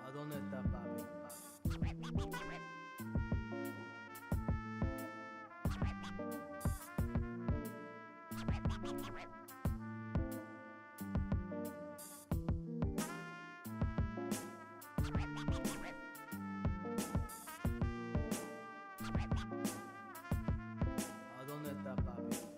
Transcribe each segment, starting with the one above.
¿A dónde está papi? ¿A dónde está papi?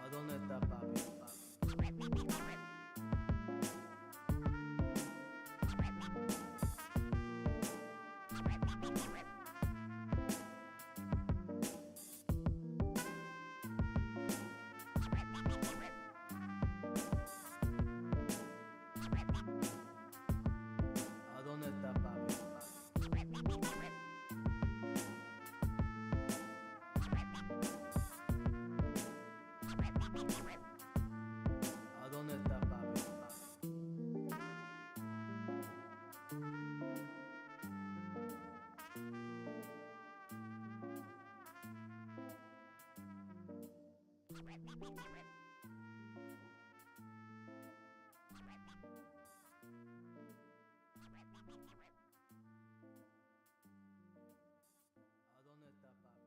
¿A dónde está papi? ¿A dónde está papi? ¿A dónde está papi? ¿A dónde está papi?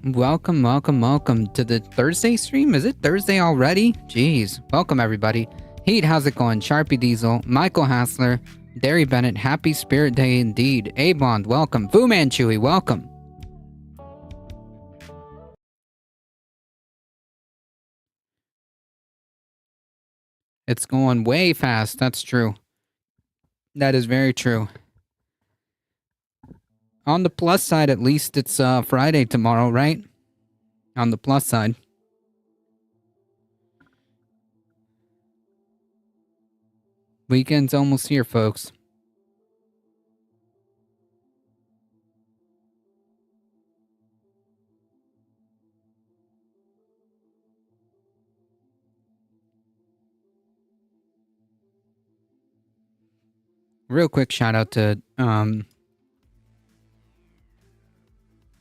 Welcome, welcome, welcome to the Thursday stream. Is it Thursday already? Jeez. Welcome, everybody. Heat, how's it going? Sharpie Diesel, Michael Hassler, Derry Bennett, happy Spirit Day indeed. A-Bond, welcome. Fu Manchu, welcome. It's going way fast, that's true. That is very true. On the plus side, at least it's Friday tomorrow, right? On the plus side. Weekend's almost here, folks. Real quick shout out to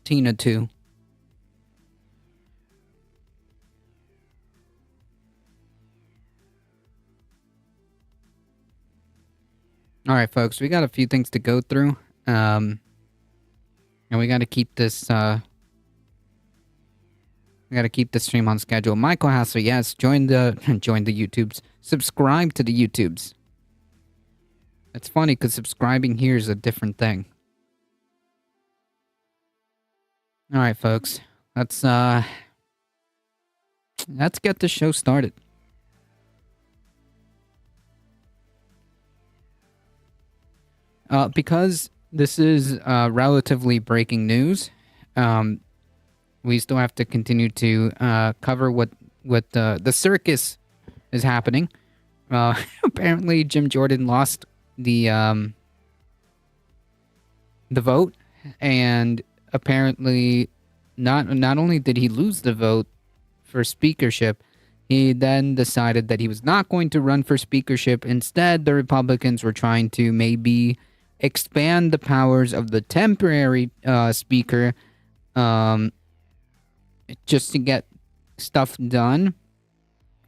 Tina too. All right, folks, we got a few things to go through, and we got to keep this. We got to keep the stream on schedule. Michael Hassler, yes, join the YouTubes. Subscribe to the YouTubes. It's funny because subscribing here is a different thing. All right, folks, let's get the show started. Because this is relatively breaking news, we still have to continue to cover what the circus is happening. Apparently, Jim Jordan lost the vote, and apparently, not only did he lose the vote for speakership, he then decided that he was not going to run for speakership. Instead, the Republicans were trying to maybe expand the powers of the temporary speaker just to get stuff done.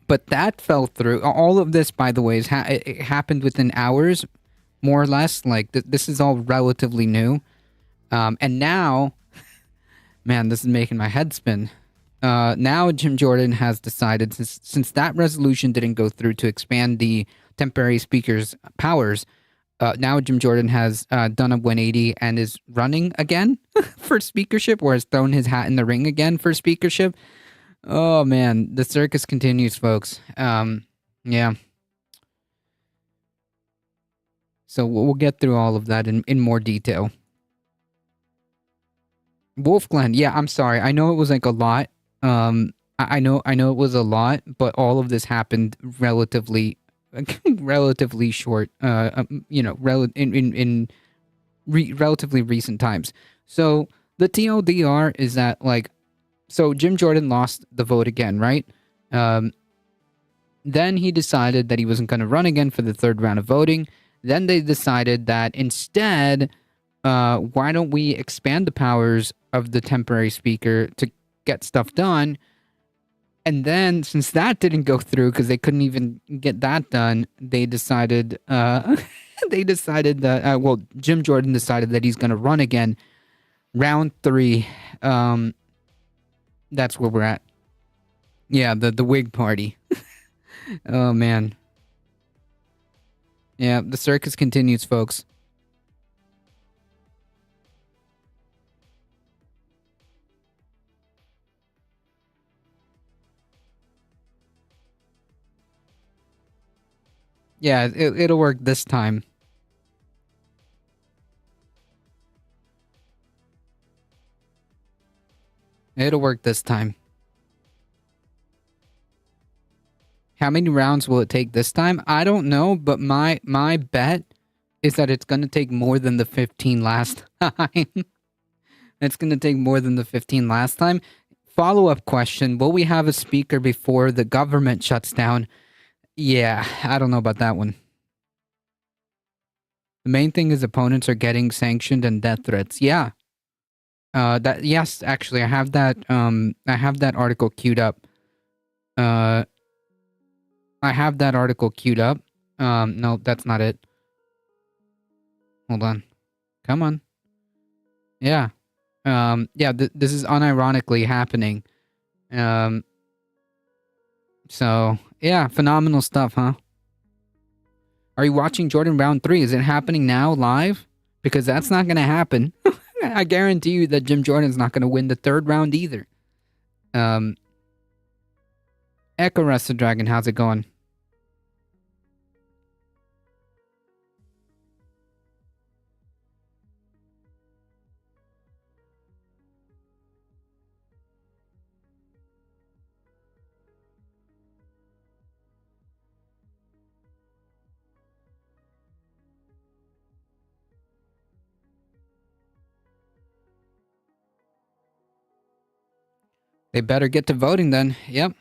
But that fell through. All of this, by the way, it happened within hours, more or less. Like, this is all relatively new. And now, man, this is making my head spin. Now Jim Jordan has decided, since that resolution didn't go through to expand the temporary speaker's powers, now Jim Jordan has done a 180 and is running again for speakership, or has thrown his hat in the ring again for speakership. Oh, man, the circus continues, folks. Yeah. So we'll get through all of that in more detail. Wolf Glen, yeah, I'm sorry. I know it was like a lot. I know it was a lot, but all of this happened relatively short. In relatively recent times. So the TLDR is that, like, so Jim Jordan lost the vote again, right? Then he decided that he wasn't going to run again for the third round of voting. Then they decided that instead, why don't we expand the powers of the temporary speaker to get stuff done? And then, since that didn't go through because they couldn't even get that done, they decided, that, Jim Jordan decided that he's going to run again. Round 3, that's where we're at. Yeah, the Whig Party. Oh, man. Yeah, the circus continues, folks. Yeah, it'll work this time. It'll work this time. How many rounds will it take this time? I don't know, but my bet is that it's going to take more than the 15 last time. It's going to take more than the 15 last time. Follow-up question, will we have a speaker before the government shuts down? Yeah, I don't know about that one. The main thing is opponents are getting sanctioned and death threats. Yeah. Yes, actually, I have that article queued up. I have that article queued up. No, that's not it. Hold on. Come on. Yeah. Yeah, this is unironically happening. Um, so yeah, phenomenal stuff, huh? Are you watching Jordan round 3? Is it happening now live? Because that's not going to happen. I guarantee you that Jim Jordan's not going to win the third round either. Echo Rusted Dragon, how's it going? They better get to voting then. Yep.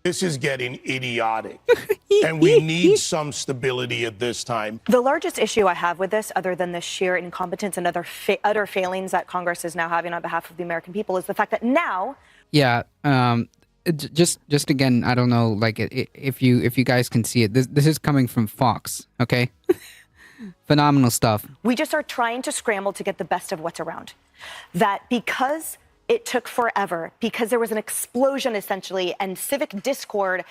This is getting idiotic, and we need some stability at this time. The largest issue I have with this, other than the sheer incompetence and other utter failings that Congress is now having on behalf of the American people, is the fact that now... Yeah, just again, I don't know, like, if you guys can see it, this is coming from Fox, okay? Phenomenal stuff. We just are trying to scramble to get the best of what's around. That because it took forever, because there was an explosion, essentially, and civic discord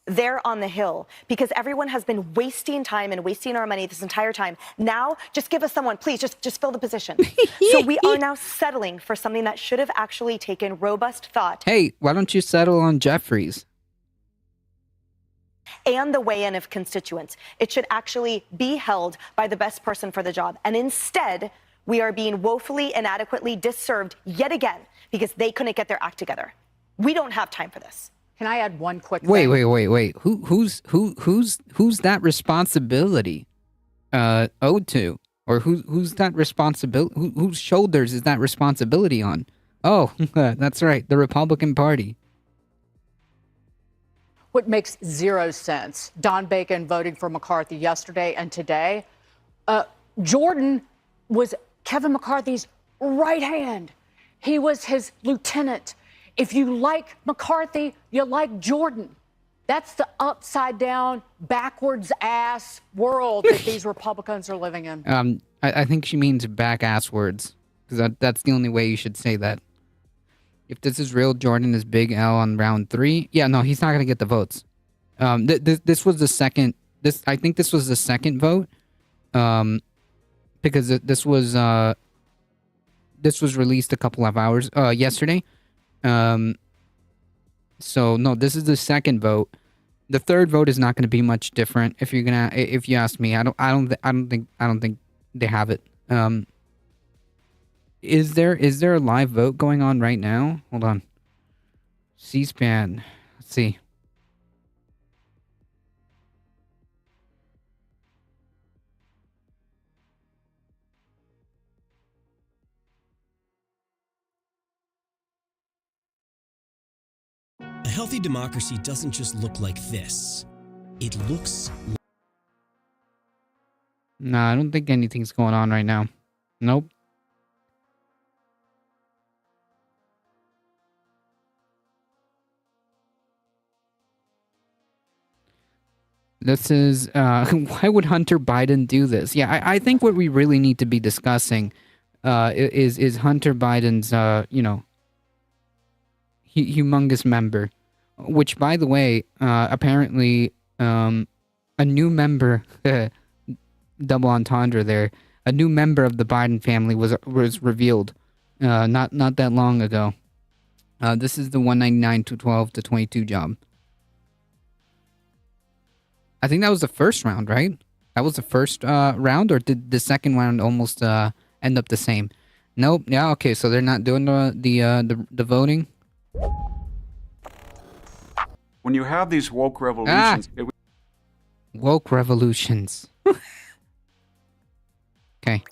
there on the Hill, because everyone has been wasting time and wasting our money this entire time. Now, just give us someone, please, just fill the position. So we are now settling for something that should have actually taken robust thought. Hey, why don't you settle on Jeffries? And the weigh-in of constituents. It should actually be held by the best person for the job. And instead, we are being woefully, inadequately disserved yet again because they couldn't get their act together. We don't have time for this. Can I add one quick thing? Wait. Who's that responsibility owed to? Or who's that responsibility? Whose shoulders is that responsibility on? Oh, that's right, the Republican Party. What makes zero sense. Don Bacon voting for McCarthy yesterday and today. Jordan was Kevin McCarthy's right hand. He was his lieutenant. If you like McCarthy, you like Jordan. That's the upside down, backwards ass world that these Republicans are living in. I think she means back ass words, because that's the only way you should say that. If this is real, Jordan is big L on round 3. Yeah, no, he's not gonna get the votes. This was the second. I think this was the second vote. Because this was released a couple of hours yesterday. So no, this is the second vote. The third vote is not going to be much different. If you ask me, I don't think they have it. Is there a live vote going on right now? Hold on. C-SPAN. Let's see. A healthy democracy doesn't just look like this. It looks... Nah, I don't think anything's going on right now. Nope. This is, why would Hunter Biden do this? Yeah, I think what we really need to be discussing is Hunter Biden's, humongous member. Which, by the way, apparently, a new member, double entendre there, a new member of the Biden family was revealed, not that long ago. This is the 199 to 12 to 22 job. I think that was the first round, right? That was the first round, or did the second round almost end up the same? Nope. Yeah. Okay. So they're not doing the voting. When you have these woke revolutions... Woke revolutions. Okay.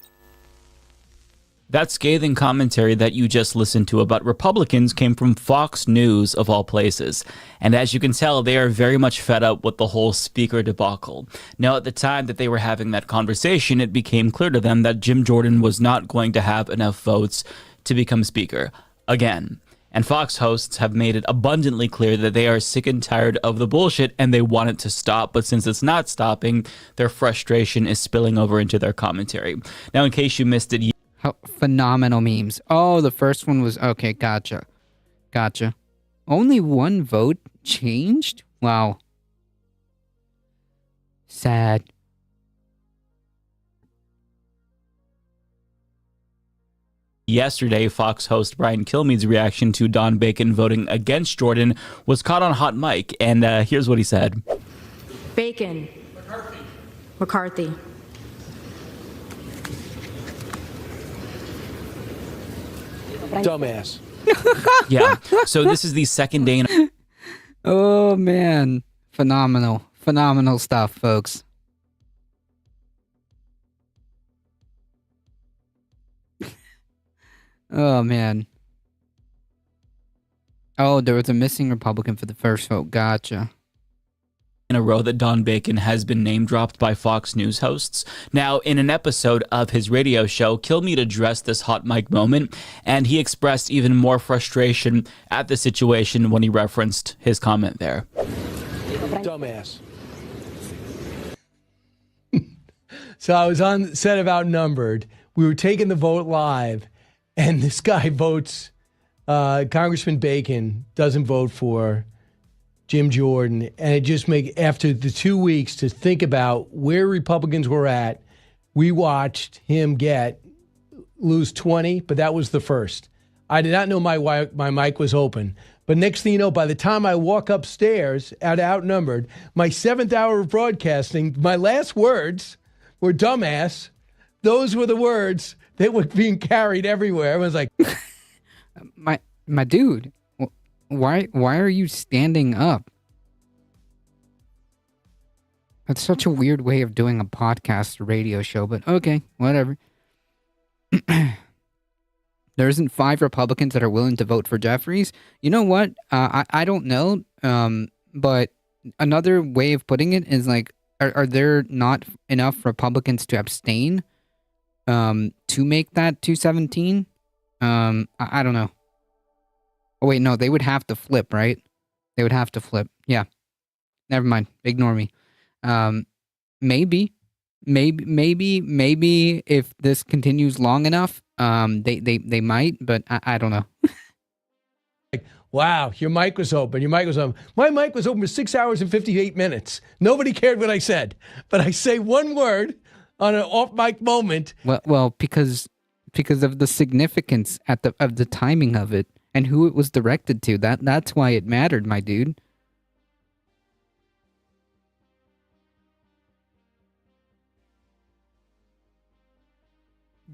That scathing commentary that you just listened to about Republicans came from Fox News, of all places. And as you can tell, they are very much fed up with the whole speaker debacle. Now, at the time that they were having that conversation, it became clear to them that Jim Jordan was not going to have enough votes to become speaker again. And Fox hosts have made it abundantly clear that they are sick and tired of the bullshit and they want it to stop. But since it's not stopping, their frustration is spilling over into their commentary. Now, in case you missed it, phenomenal memes. Oh, the first one was okay. Gotcha. Only one vote changed? Wow. Sad. yesterday, Fox host Brian Kilmeade's reaction to Don Bacon voting against Jordan was caught on hot mic, and here's what he said. Bacon. McCarthy. Dumbass. Yeah. So this is the second day in... Oh, man. Phenomenal. Phenomenal stuff, folks. Oh, man. Oh, there was a missing Republican for the first vote. Gotcha. In a row that Don Bacon has been name dropped by Fox News hosts. Now, in an episode of his radio show, Kilmeade addressed this hot mic moment, and he expressed even more frustration at the situation when he referenced his comment there. Dumbass. So I was on set of Outnumbered. We were taking the vote live, and this guy votes, Congressman Bacon doesn't vote for Jim Jordan, and it just after the 2 weeks to think about where Republicans were at, we watched him lose 20, but that was the first. I did not know my mic was open. But next thing you know, by the time I walk upstairs at Outnumbered, my 7th hour of broadcasting, my last words were dumbass. Those were the words that were being carried everywhere. Everyone's like, my dude. Why are you standing up? That's such a weird way of doing a podcast or radio show, but okay, whatever. There isn't 5 Republicans that are willing to vote for Jeffries. You know what? I don't know, but another way of putting it is like, are there not enough Republicans to abstain to make that 217? I don't know. Oh, wait, no, they would have to flip, right? They would have to flip. Yeah. Never mind. Ignore me. Maybe if this continues long enough, they might, but I don't know. Like, wow, your mic was open. Your mic was open. My mic was open for 6 hours and 58 minutes. Nobody cared what I said, but I say one word on an off mic moment. Well, because of the significance of the timing of it. And who it was directed to. That's why it mattered, my dude.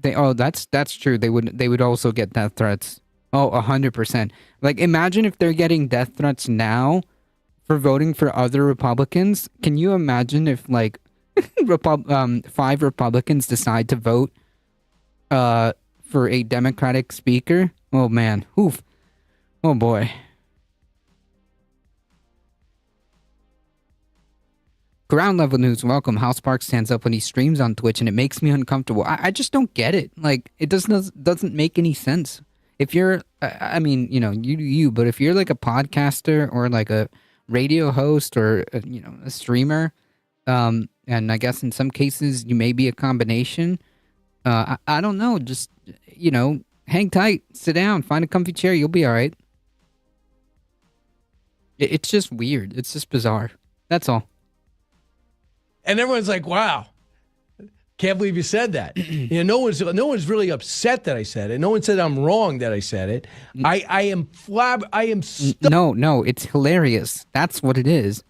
That's true. They would also get death threats. Oh, 100%. Like, imagine if they're getting death threats now for voting for other Republicans. Can you imagine if, like, 5 Republicans decide to vote for a Democratic speaker? Oh, man. Oof. Oh, boy. Ground level news, welcome. House Park stands up when he streams on Twitch, and it makes me uncomfortable. I just don't get it. Like, it doesn't make any sense. If you're, I mean, you know, you, but if you're like a podcaster or like a radio host or, a streamer, and I guess in some cases you may be a combination, I don't know. Just, hang tight, sit down, find a comfy chair, you'll be all right. It's just weird. It's just bizarre. That's all. And everyone's like, wow, can't believe you said that. No one's really upset that I said it. No one said I'm wrong that I said it. I am No, it's hilarious. That's what it is.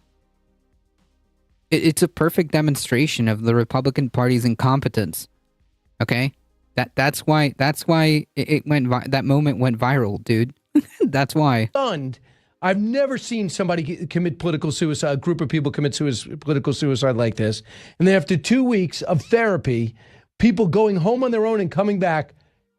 It's a perfect demonstration of the Republican Party's incompetence. Okay? That's why it went that moment went viral, dude. That's why. Stunned. I've never seen somebody commit political suicide, a group of people commit political suicide like this. And then after 2 weeks of therapy, people going home on their own and coming back,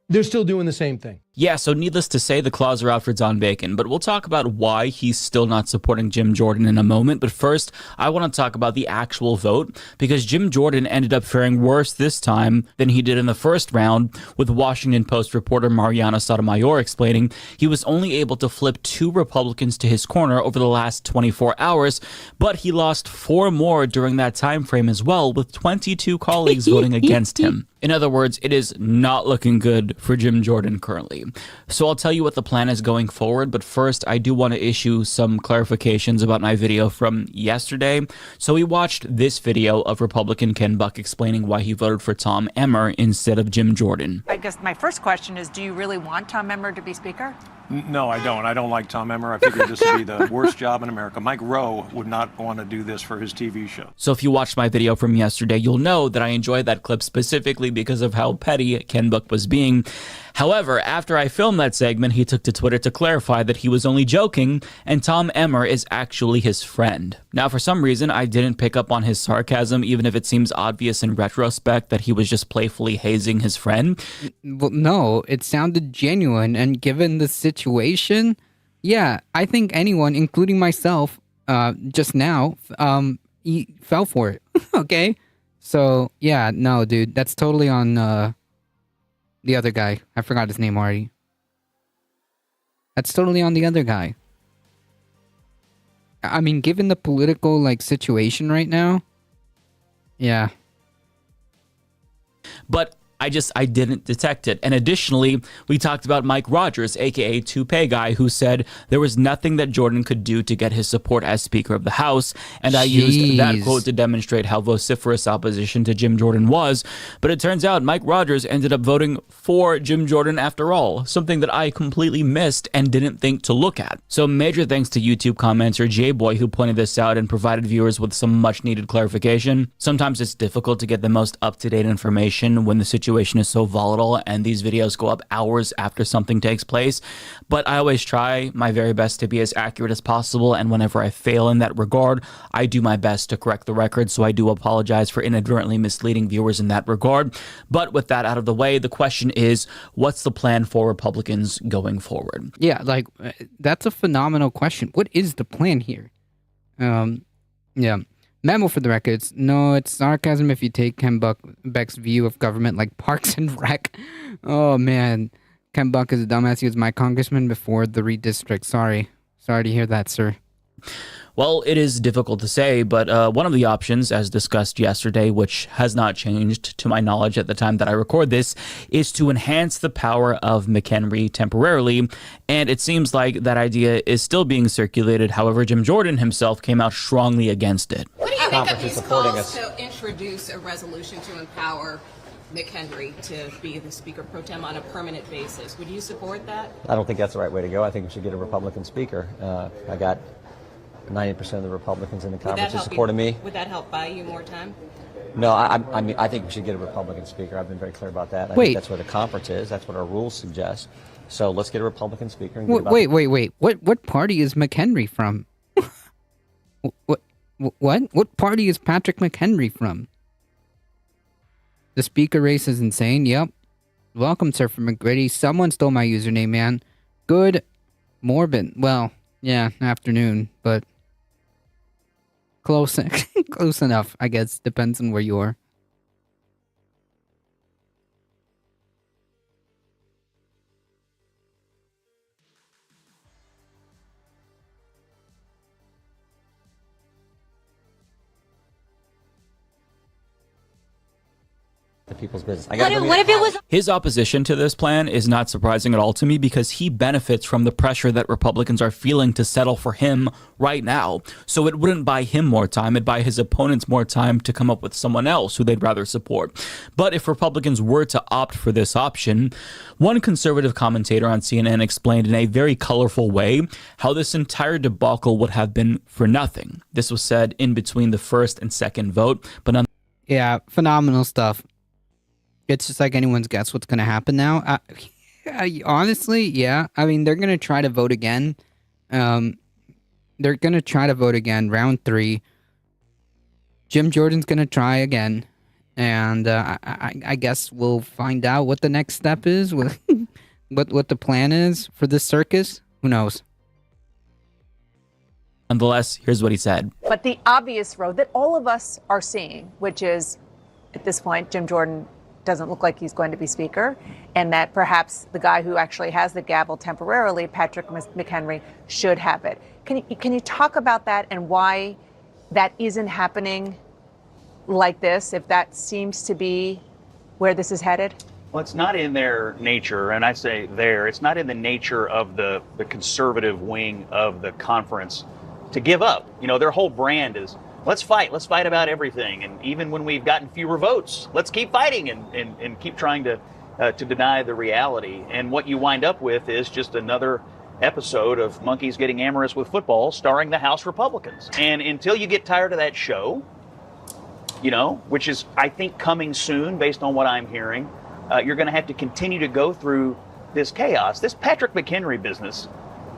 they're still doing the same thing. Yeah, so needless to say, the claws are out for Don Bacon, but we'll talk about why he's still not supporting Jim Jordan in a moment. But first, I want to talk about the actual vote, because Jim Jordan ended up faring worse this time than he did in the first round, with Washington Post reporter Mariana Sotomayor explaining he was only able to flip 2 Republicans to his corner over the last 24 hours, but he lost 4 more during that time frame as well, with 22 colleagues voting against him. In other words, it is not looking good for Jim Jordan currently. So I'll tell you what the plan is going forward, but first I do want to issue some clarifications about my video from yesterday. So we watched this video of Republican Ken Buck explaining why he voted for Tom Emmer instead of Jim Jordan. I guess my first question is, do you really want Tom Emmer to be Speaker? No, I don't. I don't like Tom Emmer. I figure this would be the worst job in America. Mike Rowe would not want to do this for his TV show. So if you watched my video from yesterday, you'll know that I enjoyed that clip specifically because of how petty Ken Buck was being. However, after I filmed that segment, he took to Twitter to clarify that he was only joking and Tom Emmer is actually his friend. Now, for some reason, I didn't pick up on his sarcasm, even if it seems obvious in retrospect that he was just playfully hazing his friend. Well, no, it sounded genuine, and given the situation, yeah, I think anyone, including myself, just now, he fell for it. Okay? So, yeah, no, dude, that's totally on, the other guy. I forgot his name already. That's totally on the other guy. I mean, given the political, like, situation right now, yeah. But I didn't detect it. And additionally, we talked about Mike Rogers, aka Toupee Guy, who said there was nothing that Jordan could do to get his support as Speaker of the House. And I used that quote to demonstrate how vociferous opposition to Jim Jordan was. But it turns out Mike Rogers ended up voting for Jim Jordan after all, something that I completely missed and didn't think to look at. So major thanks to YouTube commenter J-Boy, who pointed this out and provided viewers with some much needed clarification. Sometimes it's difficult to get the most up-to-date information when the situation is so volatile and these videos go up hours after something takes place, but I always try my very best to be as accurate as possible, and whenever I fail in that regard, I do my best to correct the record, so I do apologize for inadvertently misleading viewers in that regard. But with that out of the way, the question is, what's the plan for Republicans going forward? Yeah, like, that's a phenomenal question. What is the plan here? Yeah. Memo for the records. No, it's sarcasm if you take Ken Buck's view of government like Parks and Rec. Oh, man. Ken Buck is a dumbass. He was my congressman before the redistrict. Sorry to hear that, sir. Well, it is difficult to say, but one of the options, as discussed yesterday, which has not changed to my knowledge at the time that I record this, is to enhance the power of McHenry temporarily, and it seems like that idea is still being circulated. However, Jim Jordan himself came out strongly against it. What do you make of these calls to introduce a resolution to empower McHenry to be the Speaker pro tem on a permanent basis? Would you support that? I don't think that's the right way to go. I think we should get a Republican Speaker. I got 90% of the Republicans in the conference who supported me. Would that help buy you more time? No, I mean, I think we should get a Republican Speaker. I've been very clear about that. I think that's where the conference is. That's what our rules suggest. So let's get a Republican Speaker. And wait. What party is McHenry from? What? What party is Patrick McHenry from? The Speaker race is insane. Yep. Welcome, Surfer McGritty. Someone stole my username, man. Good Morbin. Well, yeah, afternoon, but close enough, I guess. Depends on where you are. The people's business. What if it was? His opposition to this plan is not surprising at all to me, because he benefits from the pressure that Republicans are feeling to settle for him right now. So it wouldn't buy him more time, it'd buy his opponents more time to come up with someone else who they'd rather support. But if Republicans were to opt for this option, one conservative commentator on CNN explained in a very colorful way how this entire debacle would have been for nothing. This was said in between the first and second vote, but yeah, phenomenal stuff. It's just like anyone's guess what's going to happen now. Honestly, yeah. I mean, they're going to try to vote again. Round 3. Jim Jordan's going to try again. and I guess we'll find out what the next step is, what the plan is for this circus. Who knows? Nonetheless, here's what he said. But the obvious road that all of us are seeing, which is at this point, Jim Jordan doesn't look like he's going to be speaker, and that perhaps the guy who actually has the gavel temporarily, Patrick McHenry, should have it. Can you talk about that and why that isn't happening like this, if that seems to be where this is headed? Well, it's not in their nature, and I say there, it's not in the nature of the conservative wing of the conference to give up. You know, their whole brand is, let's fight about everything. And even when we've gotten fewer votes, let's keep fighting and keep trying to deny the reality. And what you wind up with is just another episode of monkeys getting amorous with football starring the House Republicans. And until you get tired of that show, you know, which is, I think, coming soon based on what I'm hearing, you're going to have to continue to go through this chaos. This Patrick McHenry business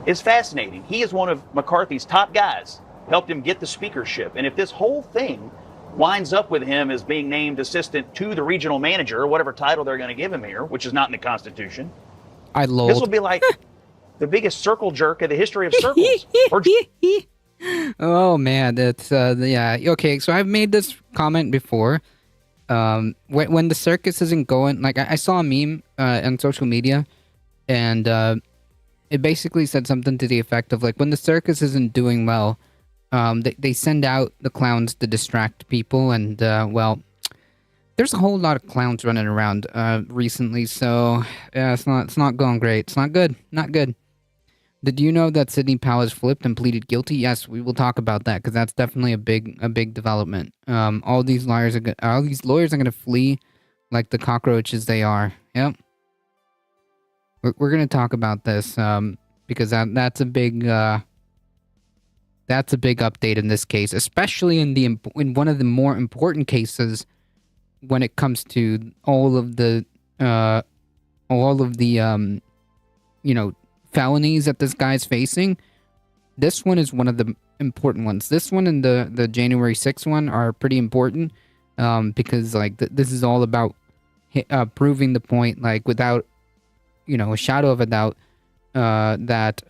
is fascinating. He is one of McCarthy's top guys, helped him get the speakership. And if this whole thing winds up with him as being named assistant to the regional manager, or whatever title they're going to give him here, which is not in the Constitution, this will be like the biggest circle jerk in the history of circles. Oh man, that's yeah. Okay, so I've made this comment before. When the circus isn't going, like I saw a meme on social media, and it basically said something to the effect of like, when the circus isn't doing well, they send out the clowns to distract people, and well, there's a whole lot of clowns running around recently, so yeah, it's not going great. It's not good. Not good. Did you know that Sidney Powell has flipped and pleaded guilty? Yes, we will talk about that because that's definitely a big development. All these lawyers are going to flee like the cockroaches they are. Yep. We're going to talk about this because that's a big update in this case, especially in one of the more important cases when it comes to all of the felonies that this guy's facing. This one is one of the important ones. This one and the January 6th one are pretty important because like this is all about proving the point, like without a shadow of a doubt that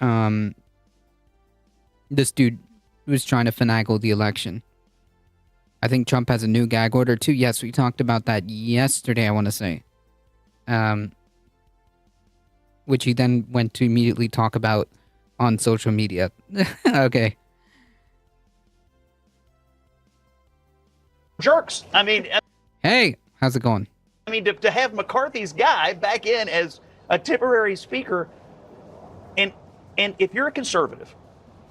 this dude was trying to finagle the election. I think Trump has a new gag order too. Yes, we talked about that yesterday, I want to say. Which he then went to immediately talk about on social media. Okay. Jerks. I mean... Hey, how's it going? I mean, to have McCarthy's guy back in as a temporary speaker, and if you're a conservative,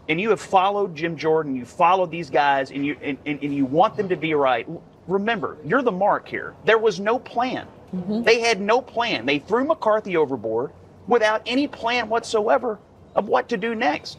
and you have followed Jim Jordan, you followed these guys, and you want them to be right, remember, you're the mark here. There was no plan. Mm-hmm. They had no plan. They threw McCarthy overboard without any plan whatsoever of what to do next.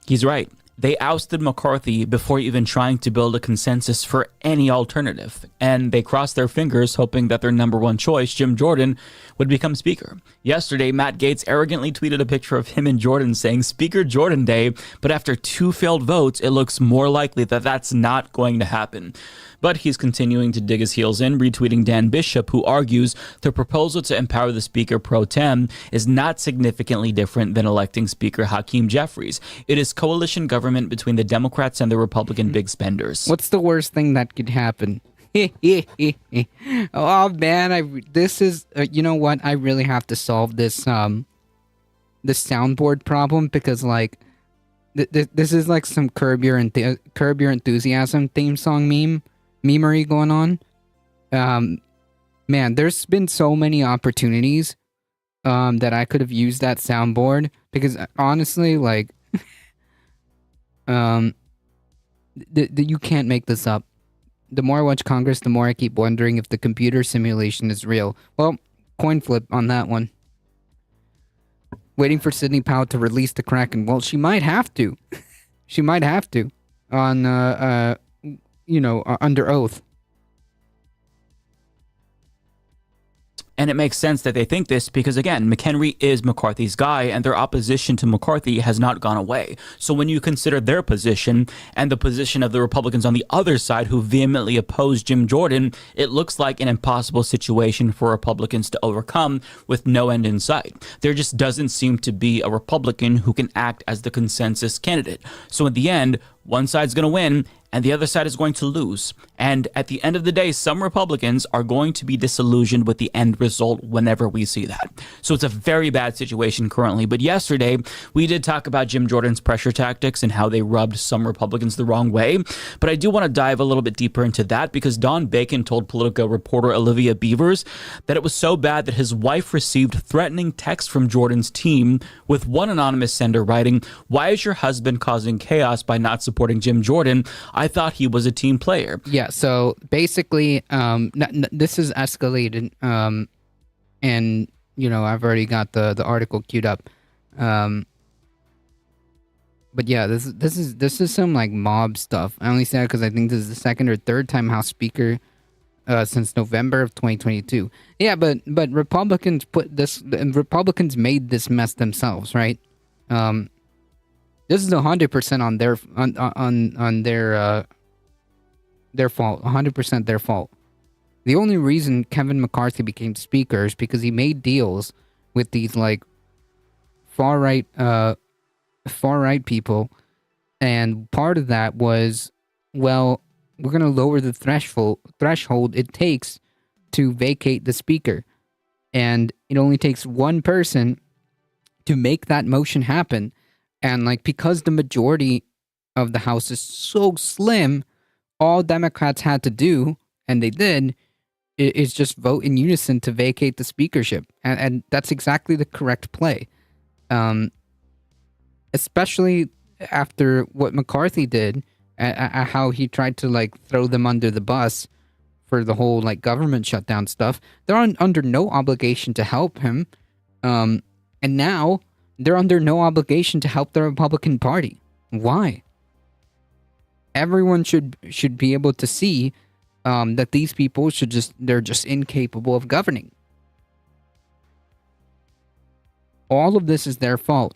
He's right. They ousted McCarthy before even trying to build a consensus for any alternative, and they crossed their fingers hoping that their number one choice, Jim Jordan, would become speaker. Yesterday, Matt Gaetz arrogantly tweeted a picture of him and Jordan saying Speaker Jordan Day, but after 2 failed votes, it looks more likely that that's not going to happen. But he's continuing to dig his heels in, retweeting Dan Bishop, who argues the proposal to empower the Speaker pro tem is not significantly different than electing Speaker Hakeem Jeffries. It is coalition government between the Democrats and the Republican big spenders. What's the worst thing that could happen? Oh man, this is you know what? I really have to solve this this soundboard problem because like this is like some Curb Your Enthusiasm theme song memery going on. Man, there's been so many opportunities that I could have used that soundboard because honestly, like, you can't make this up. The more I watch Congress, the more I keep wondering if the computer simulation is real. Well, coin flip on that one. Waiting for Sidney Powell to release the Kraken. Well, she might have to. She might have to on under oath. And it makes sense that they think this because, again, McHenry is McCarthy's guy and their opposition to McCarthy has not gone away. So when you consider their position and the position of the Republicans on the other side who vehemently oppose Jim Jordan, it looks like an impossible situation for Republicans to overcome with no end in sight. There just doesn't seem to be a Republican who can act as the consensus candidate. So in the end, one side's going to win and the other side is going to lose. And at the end of the day, some Republicans are going to be disillusioned with the end result whenever we see that. So it's a very bad situation currently. But yesterday, we did talk about Jim Jordan's pressure tactics and how they rubbed some Republicans the wrong way. But I do want to dive a little bit deeper into that because Don Bacon told Politico reporter Olivia Beavers that it was so bad that his wife received threatening texts from Jordan's team, with one anonymous sender writing, "Why is your husband causing chaos by not supporting Jim Jordan? I thought he was a team player." Yeah, so basically, this is escalated, and I've already got the article queued up. But yeah, this is some like mob stuff. I only say that because I think this is the second or third time House Speaker since November of 2022. Yeah, but Republicans Republicans made this mess themselves, right? This is 100% on their fault. 100% their fault. The only reason Kevin McCarthy became speaker is because he made deals with these like far right people, and part of that was, well, we're gonna lower the threshold it takes to vacate the speaker, and it only takes one person to make that motion happen. And like, because the majority of the House is so slim, all Democrats had to do, and they did, is just vote in unison to vacate the speakership. And that's exactly the correct play. Especially after what McCarthy did, how he tried to like throw them under the bus for the whole like government shutdown stuff. They're under no obligation to help him. And now they're under no obligation to help the Republican Party. Why? Everyone should be able to see that these people they're just incapable of governing. All of this is their fault.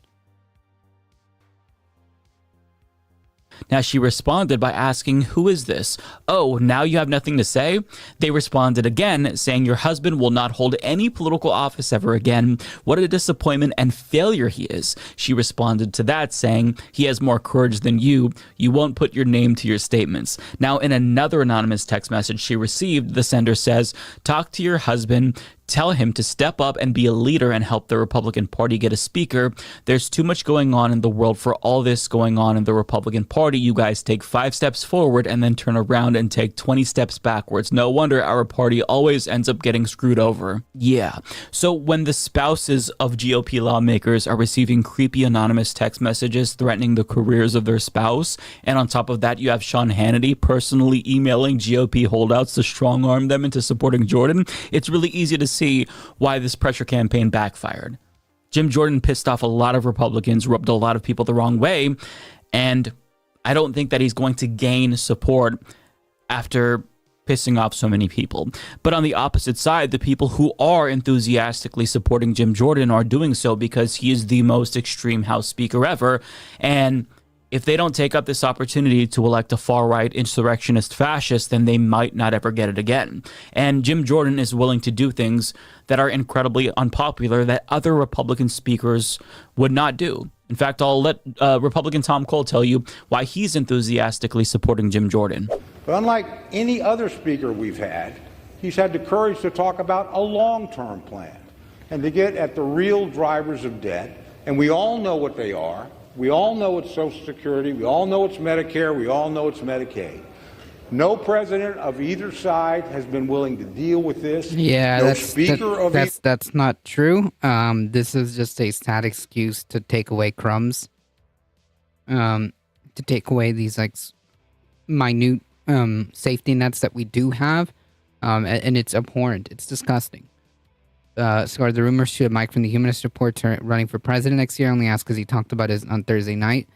Now, she responded by asking, "Who is this? Oh, now you have nothing to say?" They responded again, saying, "Your husband will not hold any political office ever again. What a disappointment and failure he is." She responded to that, saying, "He has more courage than you. You won't put your name to your statements." Now, in another anonymous text message she received, the sender says, "Talk to your husband. Tell him to step up and be a leader and help the Republican Party get a speaker. There's too much going on in the world for all this going on in the Republican Party. You guys take 5 steps forward and then turn around and take 20 steps backwards. No wonder our party always ends up getting screwed over." Yeah. So when the spouses of GOP lawmakers are receiving creepy anonymous text messages threatening the careers of their spouse, and on top of that you have Sean Hannity personally emailing GOP holdouts to strong-arm them into supporting Jordan, it's really easy to see why this pressure campaign backfired. Jim Jordan pissed off a lot of Republicans, rubbed a lot of people the wrong way, and I don't think that he's going to gain support after pissing off so many people. But on the opposite side, the people who are enthusiastically supporting Jim Jordan are doing so because he is the most extreme House Speaker ever, and if they don't take up this opportunity to elect a far-right insurrectionist fascist, then they might not ever get it again. And Jim Jordan is willing to do things that are incredibly unpopular that other Republican speakers would not do. In fact, I'll let Republican Tom Cole tell you why he's enthusiastically supporting Jim Jordan. But unlike any other speaker we've had, he's had the courage to talk about a long-term plan and to get at the real drivers of debt. And we all know what they are. We all know it's Social Security. We all know it's Medicare. We all know it's Medicaid. No president of either side has been willing to deal with this. Yeah, no that's not true. This is just a sad excuse to take away crumbs. To take away these like minute safety nets that we do have, and it's abhorrent. It's disgusting. So the rumors to Mike from the Humanist Report running for president next year. Only asked because he talked about it on Thursday night.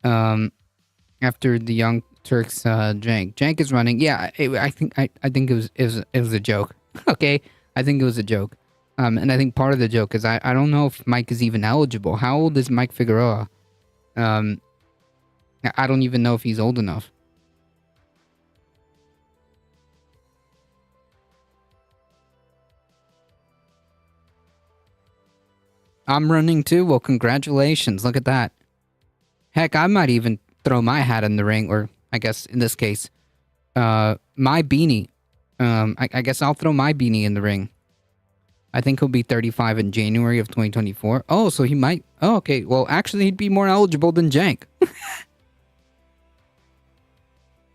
After the Young Turks, Cenk is running. Yeah, I think it was a joke. Okay, I think it was a joke. And I think part of the joke is I don't know if Mike is even eligible. How old is Mike Figueroa? I don't even know if he's old enough. I'm running too. Well, congratulations. Look at that. Heck, I might even throw my hat in the ring, or I guess in this case, my beanie. I guess I'll throw my beanie in the ring. I think he'll be 35 in January of 2024. Oh, so he might. Oh, okay. Well, actually, he'd be more eligible than Jank.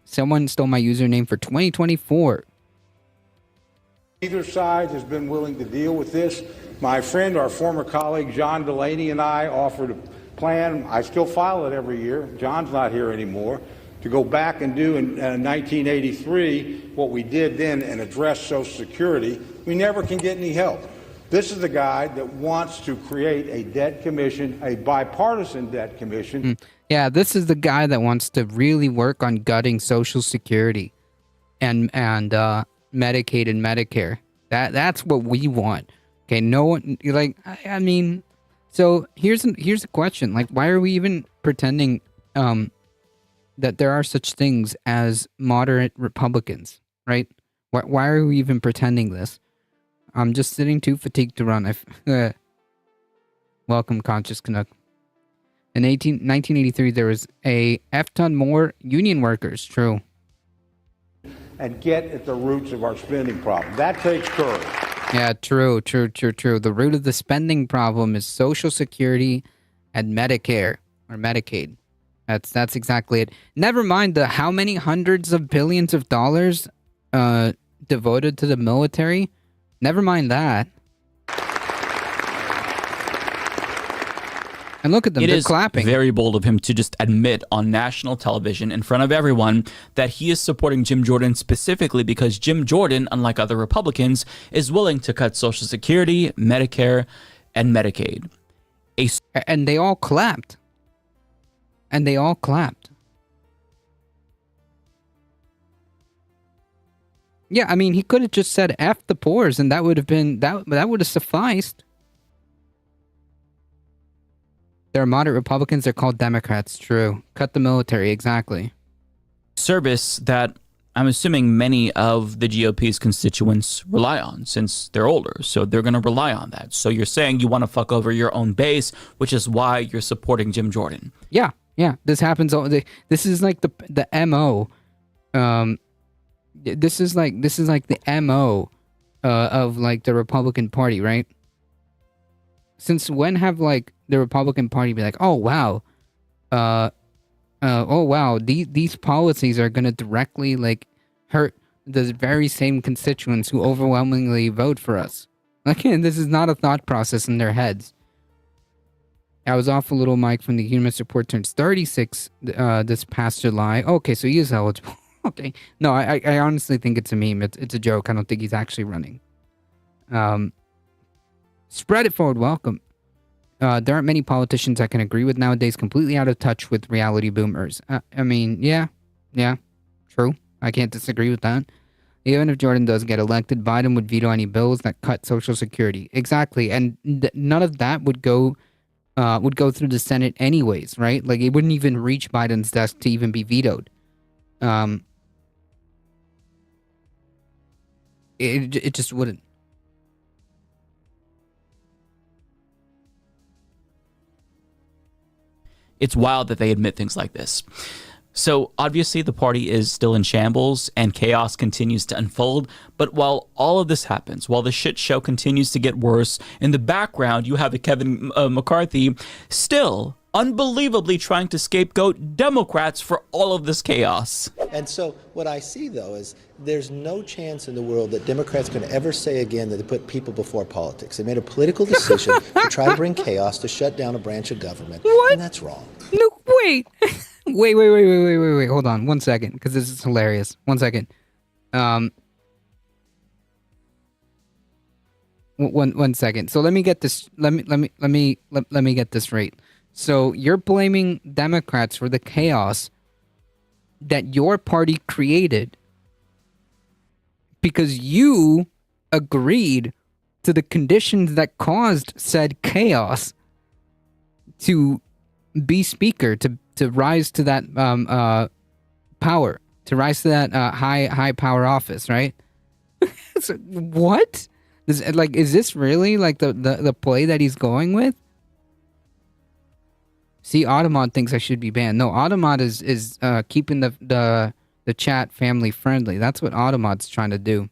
Someone stole my username for 2024. Either side has been willing to deal with this. My friend, our former colleague, John Delaney, and I offered a plan. I still file it every year. John's not here anymore. To go back and do in 1983 what we did then and address Social Security. We never can get any help. This is the guy that wants to create a debt commission, a bipartisan debt commission. Yeah, this is the guy that wants to really work on gutting Social Security and Medicaid and Medicare. That's what we want. Okay, no one like I mean, so here's a question. Like, why are we even pretending that there are such things as moderate Republicans, right? Why are we even pretending this? I'm just sitting too fatigued to run. Welcome, Conscious Canuck. In 1983, there was a F-ton more union workers. True. And get at the roots of our spending problem. That takes courage. Yeah, true. The root of the spending problem is Social Security and Medicare or Medicaid. That's exactly it. Never mind the how many hundreds of billions of dollars devoted to the military. Never mind that. And look at them, they're clapping. It is very bold of him to just admit on national television in front of everyone that he is supporting Jim Jordan specifically because Jim Jordan, unlike other Republicans, is willing to cut Social Security, Medicare, and Medicaid. And they all clapped. Yeah, I mean, he could have just said F the poors, and that would have been that would have sufficed. They're moderate Republicans, they're called Democrats, true. Cut the military, exactly. Service that I'm assuming many of the GOP's constituents rely on since they're older, so they're going to rely on that. So you're saying you want to fuck over your own base, which is why you're supporting Jim Jordan. Yeah. This happens. This is like the MO. This is like the MO of like the Republican Party, right? Since when have like the Republican Party be like, oh wow, these policies are gonna directly like hurt the very same constituents who overwhelmingly vote for us. Again, this is not a thought process in their heads. I was off a little. Mike from the Human Support turns 36 this past July. Okay, so he is eligible. Okay. No, I honestly think it's a meme. It's a joke. I don't think he's actually running. Spread it forward. Welcome. There aren't many politicians I can agree with nowadays, completely out of touch with reality boomers. I mean, yeah, true. I can't disagree with that. Even if Jordan does get elected, Biden would veto any bills that cut Social Security. Exactly. And none of that would go through the Senate anyways, right? Like, it wouldn't even reach Biden's desk to even be vetoed. It just wouldn't. It's wild that they admit things like this. So obviously the party is still in shambles and chaos continues to unfold. But while all of this happens, while the shit show continues to get worse, in the background you have a Kevin McCarthy still unbelievably trying to scapegoat Democrats for all of this chaos. And so what I see, though, is there's no chance in the world that Democrats can ever say again that they put people before politics. They made a political decision to try to bring chaos, to shut down a branch of government. What? And that's wrong. No, wait. Wait. Hold on 1 second, because this is hilarious. 1 second. One second. So let me get this. Let me get this right. So you're blaming Democrats for the chaos that your party created because you agreed to the conditions that caused said chaos to be speaker, to rise to that power, to rise to that high power office, right? So, what? Is this really like the play that he's going with? See, Automod thinks I should be banned. No, Automod is keeping the chat family friendly. That's what Automod's trying to do.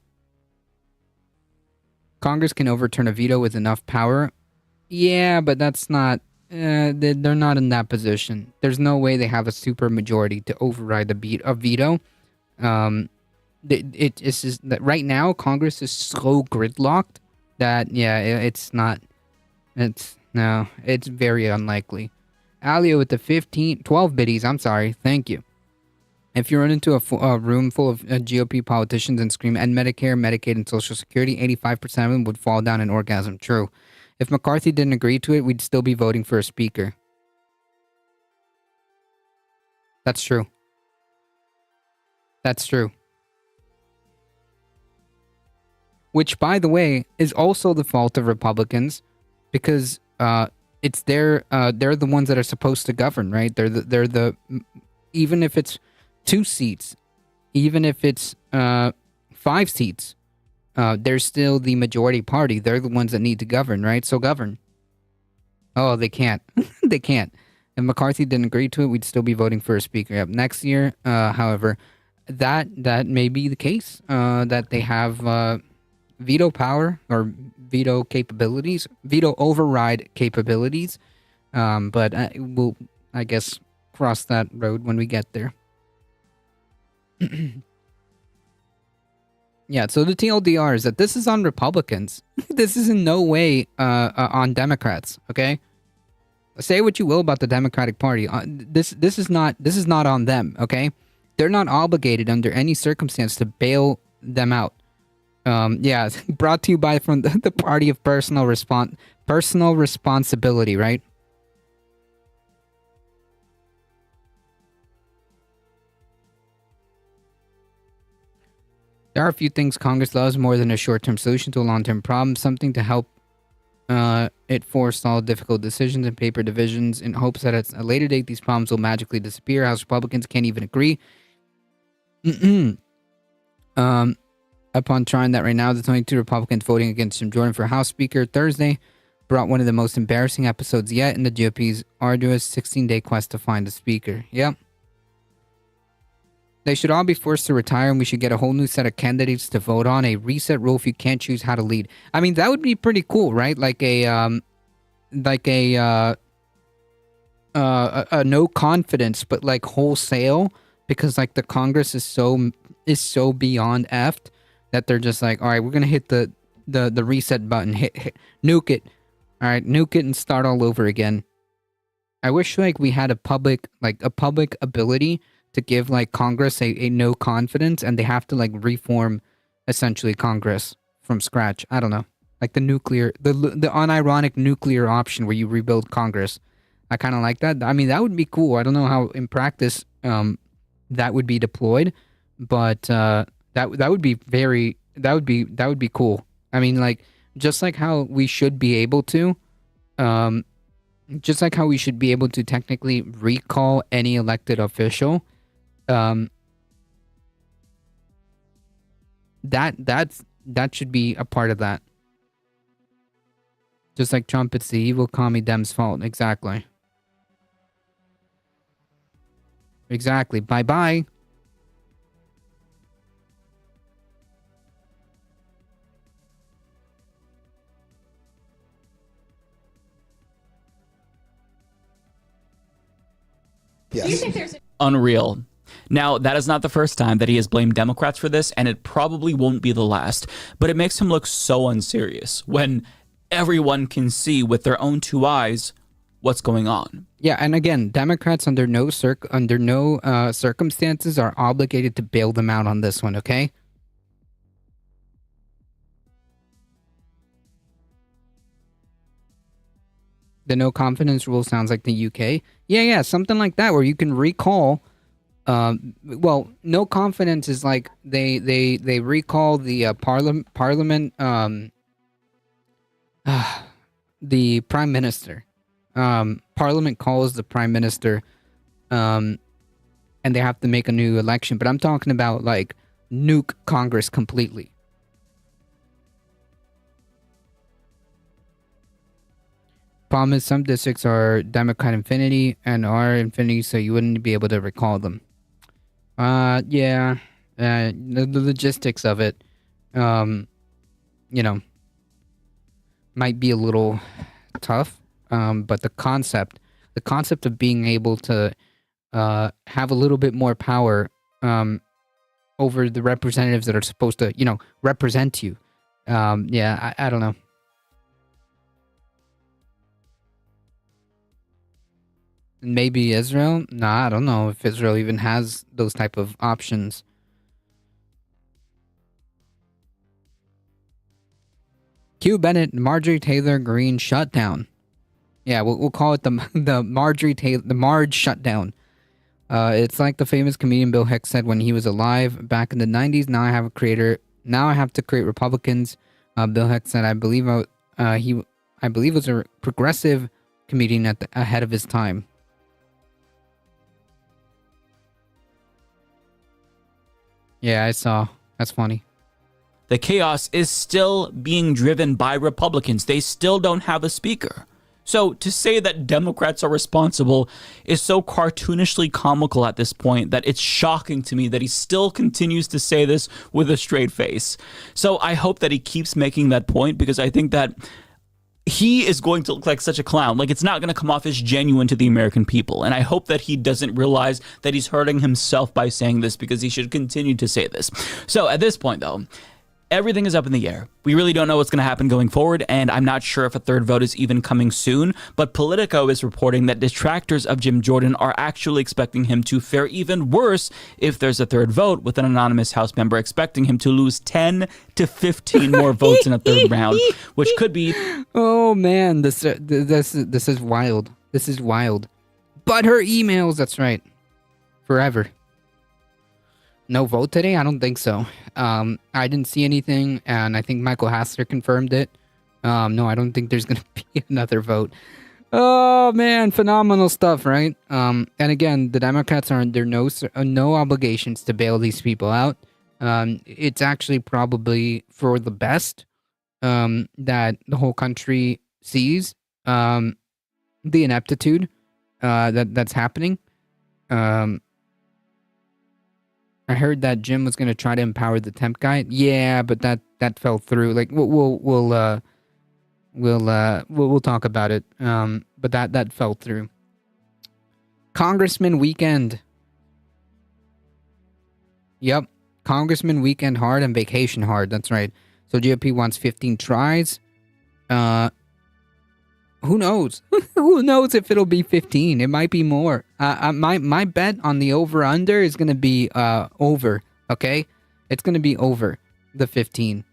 Congress can overturn a veto with enough power. Yeah, but that's not... they're not in that position. There's no way they have a super majority to override a veto. It's just that right now, Congress is so gridlocked that, yeah, it's not... It's very unlikely. Alio with the 12 biddies, I'm sorry. Thank you. If you run into a room full of GOP politicians and scream end Medicare, Medicaid, and Social Security, 85% of them would fall down in orgasm. True. If McCarthy didn't agree to it, we'd still be voting for a speaker. That's true. That's true. Which, by the way, is also the fault of Republicans, because it's they're the ones that are supposed to govern, right? They're the even if it's 2 seats, even if it's 5 seats, they're still the majority party. They're the ones that need to govern, right? So govern. Oh, they can't. They can't. If McCarthy didn't agree to it, we'd still be voting for a speaker. Up next year, however, that may be the case. That they have veto power or veto capabilities, veto override capabilities. But we'll, I guess, cross that road when we get there. Yeah, so the TLDR is that this is on Republicans. This is in no way on Democrats, okay? Say what you will about the Democratic Party. This is not on them, okay? They're not obligated under any circumstance to bail them out. Yeah, brought to you by from the party of personal responsibility, right? There are a few things Congress loves more than a short-term solution to a long-term problem, something to help it forestall difficult decisions and paper divisions in hopes that at a later date these problems will magically disappear. House Republicans can't even agree. Upon trying that right now, the 22 Republicans voting against Jim Jordan for House Speaker Thursday brought one of the most embarrassing episodes yet in the GOP's arduous 16-day quest to find a speaker. Yep. They should all be forced to retire, and we should get a whole new set of candidates to vote on, a reset rule if you can't choose how to lead. I mean, that would be pretty cool, right? Like a no confidence, but like wholesale, because like the Congress is so beyond effed that they're just like, all right, we're gonna hit the reset button, hit nuke it, all right, nuke it and start all over again. I wish like we had a public ability to give like Congress a no confidence, and they have to like reform essentially Congress from scratch. I don't know, like the unironic nuclear option where you rebuild Congress. I kind of like that. I mean, that would be cool. I don't know how in practice that would be deployed, but that would be cool. I mean, like just like how we should be able to technically recall any elected official. That should be a part of that. Just like Trump, it's the evil commie Dems' fault. Exactly. Bye-bye. Yes. Unreal. Now, that is not the first time that he has blamed Democrats for this, and it probably won't be the last, but it makes him look so unserious when everyone can see with their own 2 eyes what's going on. Yeah, and again, Democrats under no circumstances are obligated to bail them out on this one, okay? The no confidence rule sounds like the UK. Yeah, something like that, where you can recall Well, no confidence is like they recall the parliament, the prime minister. Parliament calls the prime minister, and they have to make a new election. But I'm talking about like nuke Congress completely. Problem is, some districts are Democrat infinity and are infinity, so you wouldn't be able to recall them. Yeah, the logistics of it, might be a little tough. But the concept of being able to have a little bit more power over the representatives that are supposed to, represent you. Yeah, I don't know. Maybe Israel? Nah, I don't know if Israel even has those type of options. Q Bennett, Marjorie Taylor Greene shutdown. Yeah, we'll call it the Marge shutdown. It's like the famous comedian Bill Hicks said when he was alive back in the 90s. Now I have to create Republicans. Bill Hicks said, I believe was a progressive comedian ahead of his time. Yeah, I saw. That's funny. The chaos is still being driven by Republicans. They still don't have a speaker. So to say that Democrats are responsible is so cartoonishly comical at this point that it's shocking to me that he still continues to say this with a straight face. So I hope that he keeps making that point, because I think that he is going to look like such a clown. Like, it's not going to come off as genuine to the American people. And I hope that he doesn't realize that he's hurting himself by saying this, because he should continue to say this. So at this point, though, everything is up in the air. We really don't know what's going to happen going forward, and I'm not sure if a third vote is even coming soon, but Politico is reporting that detractors of Jim Jordan are actually expecting him to fare even worse if there's a third vote, with an anonymous House member expecting him to lose 10 to 15 more votes in a third round, which could be... Oh, man, this is wild. This is wild. But her emails, that's right. Forever. No vote today? I don't think so. I didn't see anything, and I think Michael Hassler confirmed it. No, I don't think there's going to be another vote. Oh, man, phenomenal stuff, right? And again, the Democrats are under no obligations to bail these people out. It's actually probably for the best that the whole country sees the ineptitude that's happening. I heard that Jim was going to try to empower the temp guy. Yeah, but that fell through. Like we'll talk about it. But that fell through. Congressman weekend. Yep, Congressman weekend hard and vacation hard. That's right. So GOP wants 15 tries. Who knows? Who knows if it'll be 15? It might be more. My bet on the over-under is going to be over, okay? It's going to be over the 15.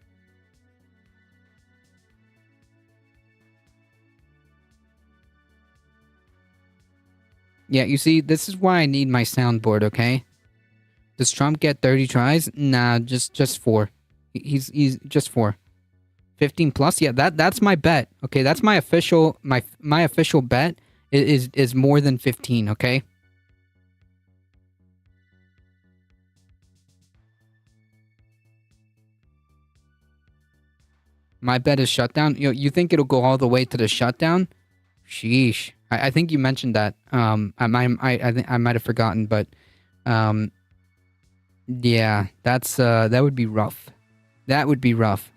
Yeah, you see, this is why I need my soundboard, okay? Does Trump get 30 tries? Nah, just 4. He's just 4. 15 plus, yeah, that's my bet. Okay, that's my official my official bet is more than 15. Okay. My bet is shutdown. You think it'll go all the way to the shutdown? Sheesh. I think you mentioned that. I might have forgotten, but yeah, that would be rough. That would be rough.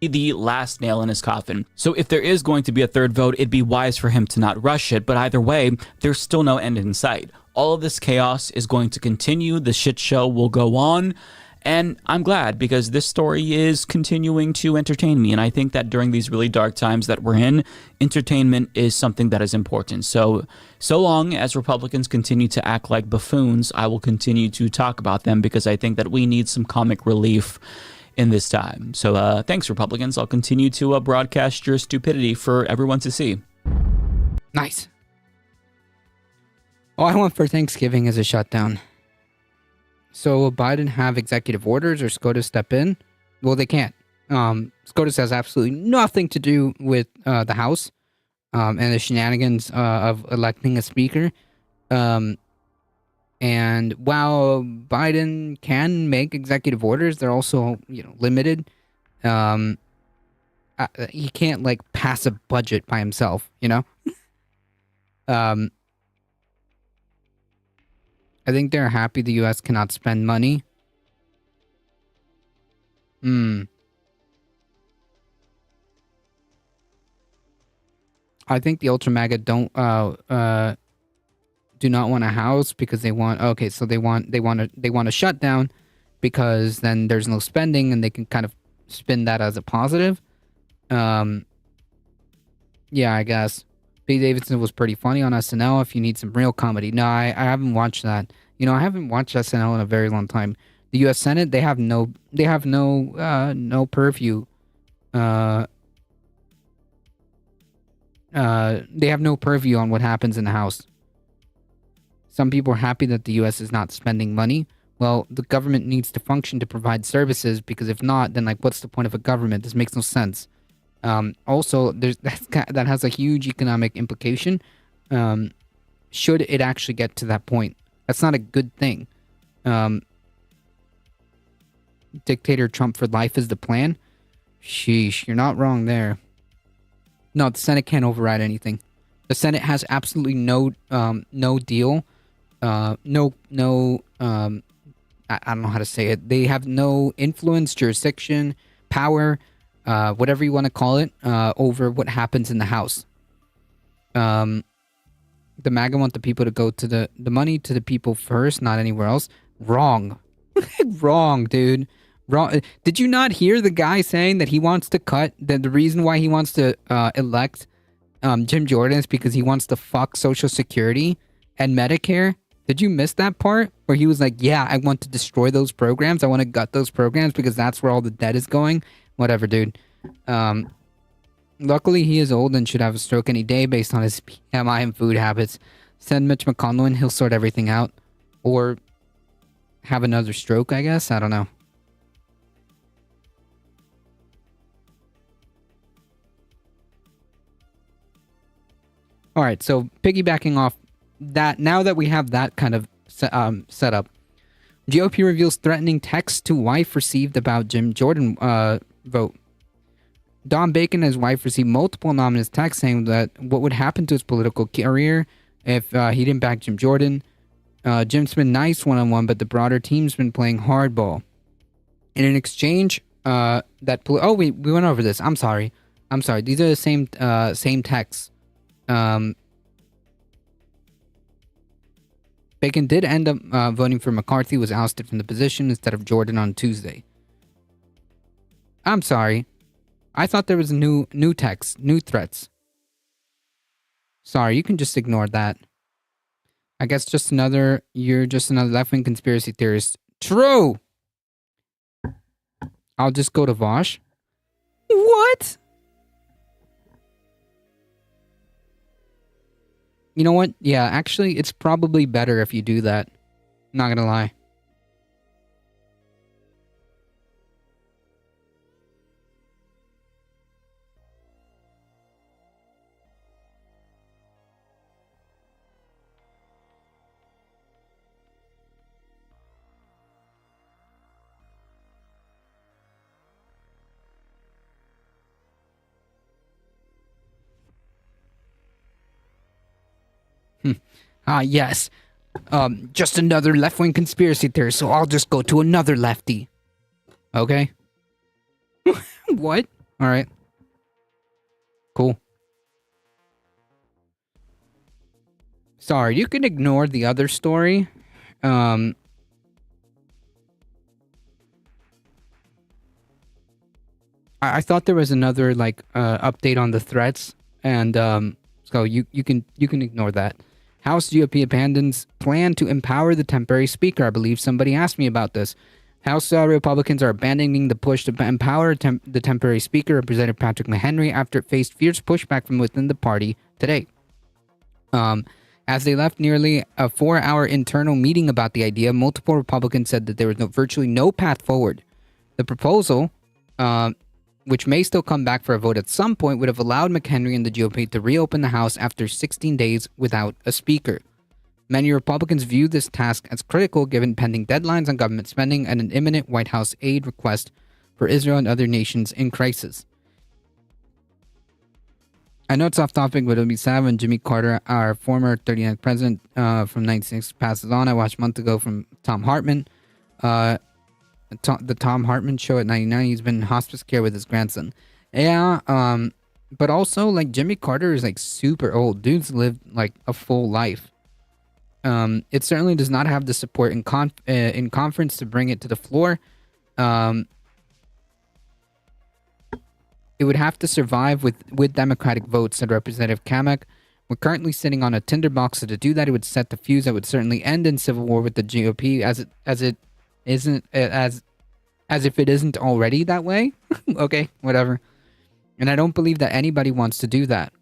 The last nail in his coffin. So if there is going to be a third vote, it'd be wise for him to not rush it. But either way, there's still no end in sight. All of this chaos is going to continue. The shit show will go on. And I'm glad, because this story is continuing to entertain me. And I think that during these really dark times that we're in, entertainment is something that is important. So long as Republicans continue to act like buffoons, I will continue to talk about them, because I think that we need some comic relief in this time. So thanks, Republicans. I'll continue to broadcast your stupidity for everyone to see. Nice. All I want for Thanksgiving is a shutdown. So will Biden have executive orders or SCOTUS step in? Well, they can't. SCOTUS has absolutely nothing to do with the House and the shenanigans of electing a speaker. And while Biden can make executive orders, they're also, limited. He can't pass a budget by himself, I think they're happy the U.S. cannot spend money. I think the Ultra MAGA do not want a House because they want a shutdown because then there's no spending and they can kind of spin that as a positive. Yeah, I guess. Pete Davidson was pretty funny on SNL if you need some real comedy. No, I haven't watched that. I haven't watched SNL in a very long time. The U.S. Senate, they have no purview. They have no purview on what happens in the House. Some people are happy that the U.S. is not spending money. Well, the government needs to function to provide services because if not, then what's the point of a government? This makes no sense. Also, that has a huge economic implication. Should it actually get to that point, that's not a good thing. Dictator Trump for life is the plan. Sheesh, you're not wrong there. No, the Senate can't override anything. The Senate has absolutely no deal. I don't know how to say it. They have no influence, jurisdiction, power, whatever you want to call it, over what happens in the House. The MAGA want the people to go to the money to the people first, not anywhere else. Wrong. Wrong, dude. Wrong. Did you not hear the guy saying that he wants to cut, that the reason why he wants to elect Jim Jordan is because he wants to fuck Social Security and Medicare? Did you miss that part? Where he was like, yeah, I want to destroy those programs. I want to gut those programs because that's where all the debt is going. Whatever, dude. Luckily, he is old and should have a stroke any day based on his BMI and food habits. Send Mitch McConnell in, he'll sort everything out. Or have another stroke, I guess. I don't know. All right, so piggybacking off that, now that we have that kind of set up, GOP reveals threatening text to wife received about Jim Jordan vote. Don Bacon and his wife received multiple anonymous texts saying that what would happen to his political career if he didn't back Jim Jordan. Jim's been nice one-on-one, but the broader team's been playing hardball. In an exchange we went over this. I'm sorry. These are the same texts. Bacon did end up voting for McCarthy, was ousted from the position instead of Jordan on Tuesday. I'm sorry. I thought there was a new text, new threats. Sorry, you can just ignore that. I guess you're just another left-wing conspiracy theorist. True! I'll just go to Vosh. What? You know what? Yeah, actually, it's probably better if you do that. Not gonna lie. Yes. Just another left-wing conspiracy theorist, so I'll just go to another lefty. Okay? What? Alright. Cool. Sorry, you can ignore the other story. I thought there was another, update on the threats, and, so you can ignore that. House GOP abandons plan to empower the temporary speaker. I believe somebody asked me about this. House Republicans are abandoning the push to empower the temporary speaker, Representative Patrick McHenry, after it faced fierce pushback from within the party today. As they left nearly a 4-hour internal meeting about the idea, multiple Republicans said that there was virtually no path forward. The proposal, which may still come back for a vote at some point, would have allowed McHenry and the GOP to reopen the House after 16 days without a speaker. Many Republicans view this task as critical given pending deadlines on government spending and an imminent White House aid request for Israel and other nations in crisis. I know it's off topic, but it'll be sad when Jimmy Carter, our former 39th president from 96, passes on. I watched a month ago from Tom Hartman, the Tom Hartman show at 99. He's been in hospice care with his grandson. Yeah, but also, like, Jimmy Carter is, like, super old. Dude's lived, like, a full life. It certainly does not have the support in conference to bring it to the floor. It would have to survive with Democratic votes, said Representative Kamak. We're currently sitting on a tinderbox, so to do that, it would set the fuse that would certainly end in civil war with the GOP, as if it isn't already that way. Okay, whatever. And I don't believe that anybody wants to do that.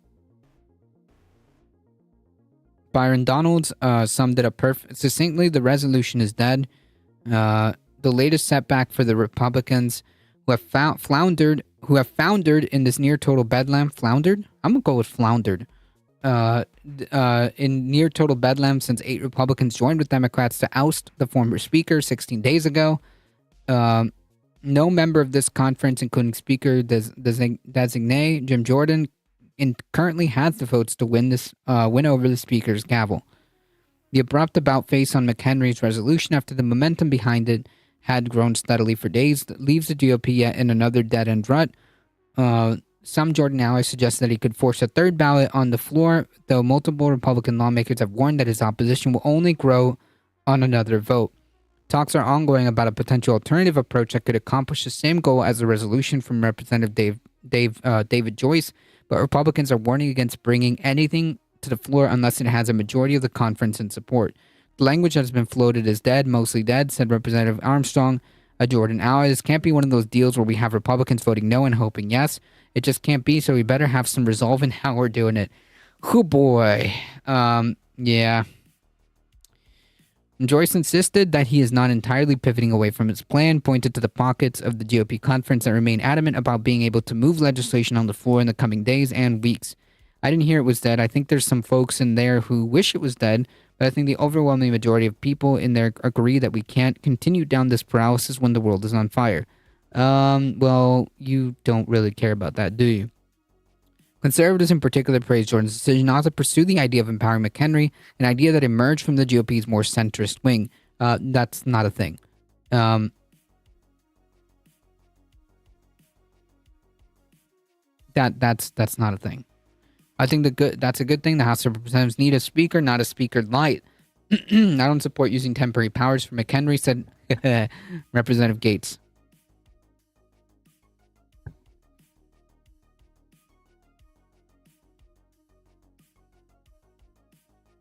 Byron Donalds summed it up succinctly. The resolution is dead. The latest setback for the Republicans who have floundered in this near total bedlam. Floundered? I'm gonna go with floundered. In near total bedlam since 8 Republicans joined with Democrats to oust the former speaker 16 days ago. No member of this conference, including Speaker designate Jim Jordan, currently has the votes to win over the speaker's gavel. The abrupt about-face on McHenry's resolution after the momentum behind it had grown steadily for days leaves the GOP yet in another dead-end rut. Some Jordan allies suggest that he could force a third ballot on the floor, though multiple Republican lawmakers have warned that his opposition will only grow on another vote. Talks are ongoing about a potential alternative approach that could accomplish the same goal as the resolution from Representative David Joyce, but Republicans are warning against bringing anything to the floor unless it has a majority of the conference in support. The language that has been floated is dead, mostly dead, said Representative Armstrong, a Jordan ally. This can't be one of those deals where we have Republicans voting no and hoping yes. It just can't be, so we better have some resolve in how we're doing it. Oh boy. Yeah. Joyce insisted that he is not entirely pivoting away from his plan, pointed to the pockets of the GOP conference that remain adamant about being able to move legislation on the floor in the coming days and weeks. I didn't hear it was dead. I think there's some folks in there who wish it was dead, but I think the overwhelming majority of people in there agree that we can't continue down this paralysis when the world is on fire. Well, you don't really care about that, do you? Conservatives in particular praised Jordan's decision not to pursue the idea of empowering McHenry, an idea that emerged from the GOP's more centrist wing. That's not a thing. That's not a thing. I think that's a good thing. The House of Representatives need a speaker, not a speaker light. I don't support using temporary powers for McHenry, said Representative Gates.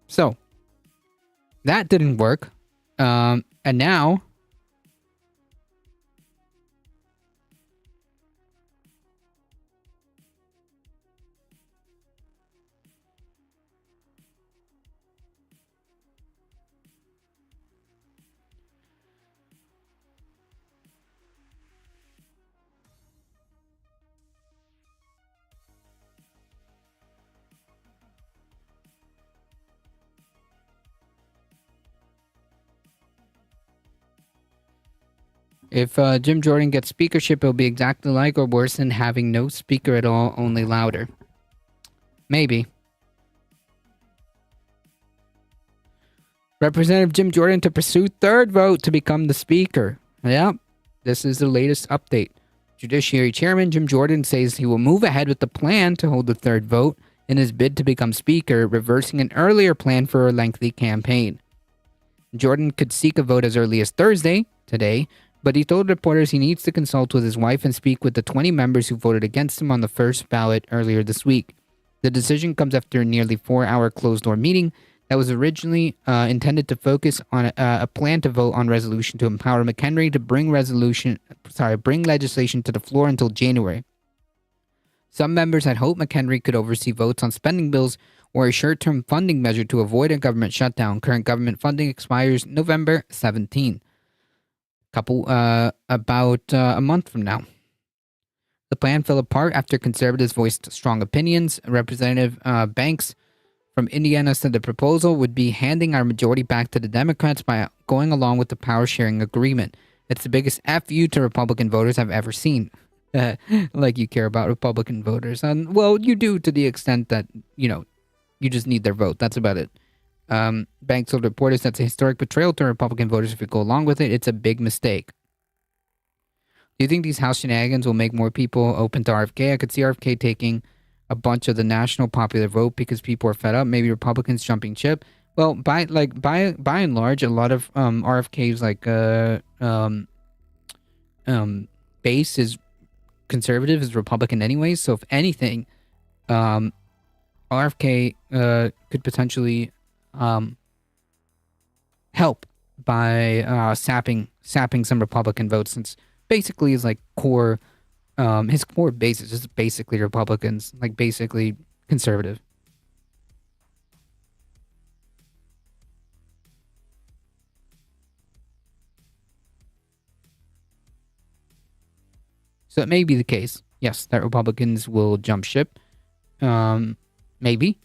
So, that didn't work. And now, if Jim Jordan gets speakership, it'll be exactly like or worse than having no speaker at all, only louder. Maybe. Representative Jim Jordan to pursue third vote to become the speaker. Yep, this is the latest update. Judiciary Chairman Jim Jordan says he will move ahead with the plan to hold the third vote in his bid to become speaker, reversing an earlier plan for a lengthy campaign. Jordan could seek a vote as early as Thursday, today, but he told reporters he needs to consult with his wife and speak with the 20 members who voted against him on the first ballot earlier this week. The decision comes after a nearly 4-hour closed-door meeting that was originally intended to focus on a plan to vote on resolution to empower McHenry to bring legislation to the floor until January. Some members had hoped McHenry could oversee votes on spending bills or a short-term funding measure to avoid a government shutdown. Current government funding expires November 17. About a month from now. The plan fell apart after conservatives voiced strong opinions. Representative Banks from Indiana said the proposal would be handing our majority back to the Democrats by going along with the power-sharing agreement. It's the biggest FU to Republican voters I've ever seen. Like you care about Republican voters. And, well, you do to the extent that, you just need their vote. That's about it. Banks told reporters that's a historic betrayal to Republican voters if we go along with it. It's a big mistake. Do you think these House shenanigans will make more people open to RFK? I could see RFK taking a bunch of the national popular vote because people are fed up. Maybe Republicans jumping ship. Well, by and large, a lot of RFK's base is conservative, is Republican anyway. So if anything, RFK could potentially help by sapping some Republican votes, since basically his core base is just basically Republicans, basically conservative. So it may be the case, yes, that Republicans will jump ship. Maybe.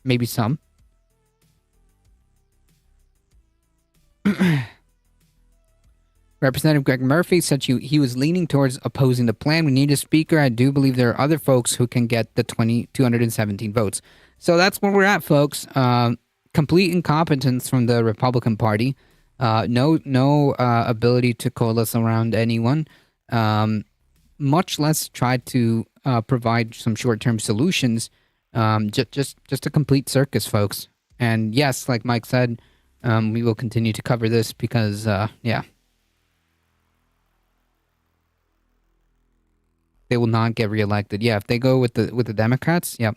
Maybe some. Representative Greg Murphy said he was leaning towards opposing the plan. We need a speaker. I do believe there are other folks who can get the 217 votes. So that's where we're at, folks. Complete incompetence from the Republican Party. No ability to coalesce around anyone. Much less try to provide some short-term solutions. Just a complete circus, folks. And yes, like Mike said, we will continue to cover this because, they will not get reelected. Yeah, if they go with the Democrats, yep.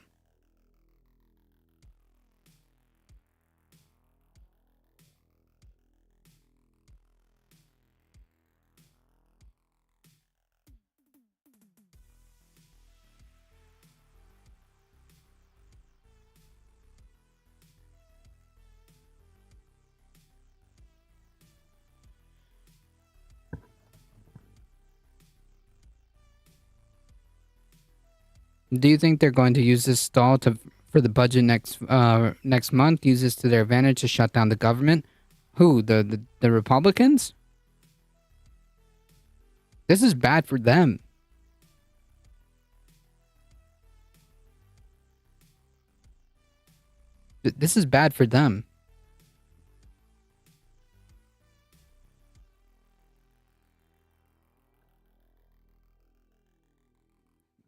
Do you think they're going to use this stall for the budget next month? Use this to their advantage to shut down the government? Who? The Republicans? This is bad for them. This is bad for them.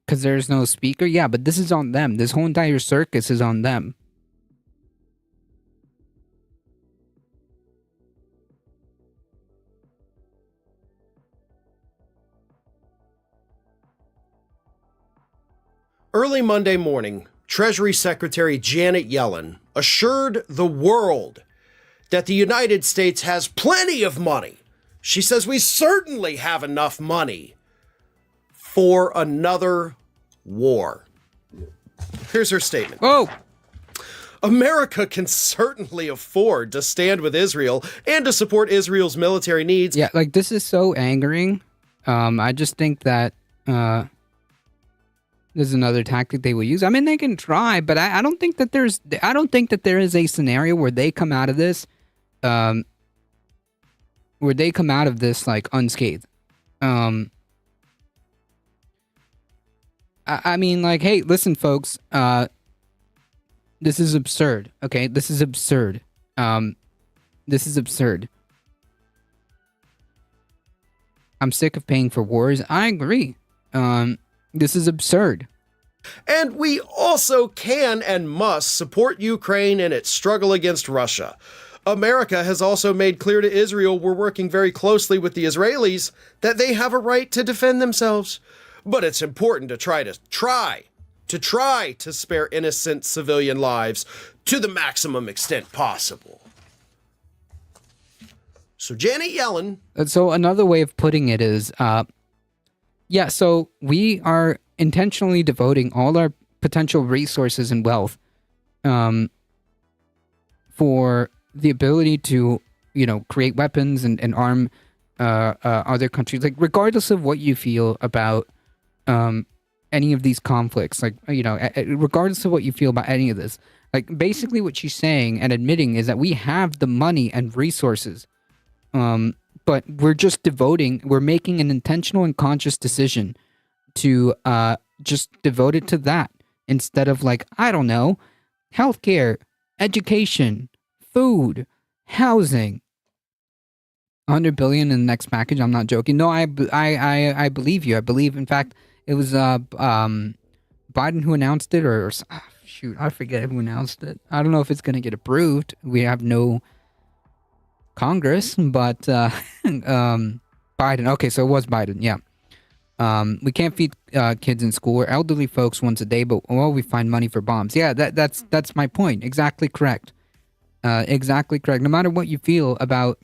Because there's no speaker? Yeah, but this is on them. This whole entire circus is on them. Early Monday morning, Treasury Secretary Janet Yellen assured the world that the United States has plenty of money. She says we certainly have enough money for another war. Here's her statement. Oh! America can certainly afford to stand with Israel and to support Israel's military needs. Yeah, this is so angering. I just think that this is another tactic they will use. I mean, they can try, but I don't think that there is a scenario where they come out of this unscathed. I mean, hey, listen, folks, this is absurd, okay? This is absurd. This is absurd. I'm sick of paying for wars. I agree. This is absurd. And we also can and must support Ukraine in its struggle against Russia. America has also made clear to Israel we're working very closely with the Israelis that they have a right to defend themselves. But it's important to try to spare innocent civilian lives to the maximum extent possible. So Janet Yellen. So another way of putting it is, so we are intentionally devoting all our potential resources and wealth, for the ability to, create weapons and arm other countries. Like, regardless of what you feel about any of these conflicts, like, regardless of what you feel about any of this, like, basically what she's saying and admitting is that we have the money and resources, but we're making an intentional and conscious decision to just devote it to that instead of, like, I don't know, healthcare, education, food, housing. 100 billion in the next package. I'm not joking. No, I believe you. I believe, in fact, it was Biden who announced it, or shoot, I forget who announced it. I don't know if it's going to get approved. We have no Congress, but Biden. Okay, so it was Biden. Yeah. We can't feed kids in school or elderly folks once a day, but we find money for bombs. Yeah, that's my point. Exactly correct. Exactly correct. No matter what you feel about,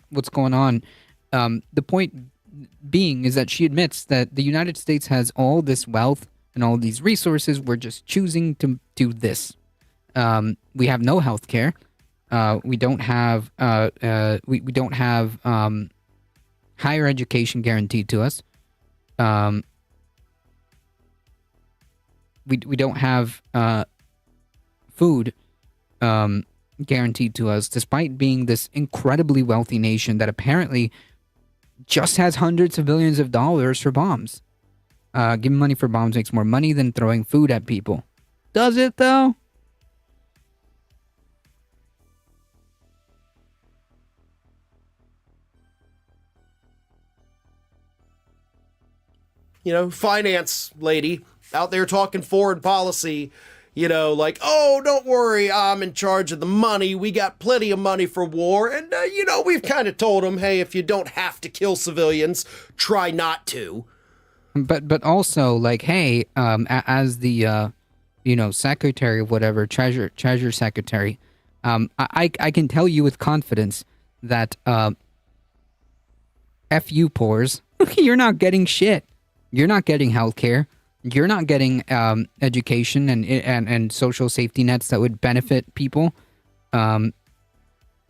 what's going on, the point being is that she admits that the United States has all this wealth and all these resources. We're just choosing to do this. We have no health care. We don't have we don't have higher education guaranteed to us. We don't have food guaranteed to us, despite being this incredibly wealthy nation that apparently just has hundreds of billions of dollars for bombs. Giving money for bombs makes more money than throwing food at people. Does it, though? Finance lady out there talking foreign policy, like, oh, don't worry, I'm in charge of the money. We got plenty of money for war. And, we've kind of told them, hey, if you don't have to kill civilians, try not to. But also, like, hey, as the, secretary of whatever, treasurer secretary, I can tell you with confidence that, F you, poors, you're not getting shit. You're not getting healthcare. You're not getting education and social safety nets that would benefit people. You're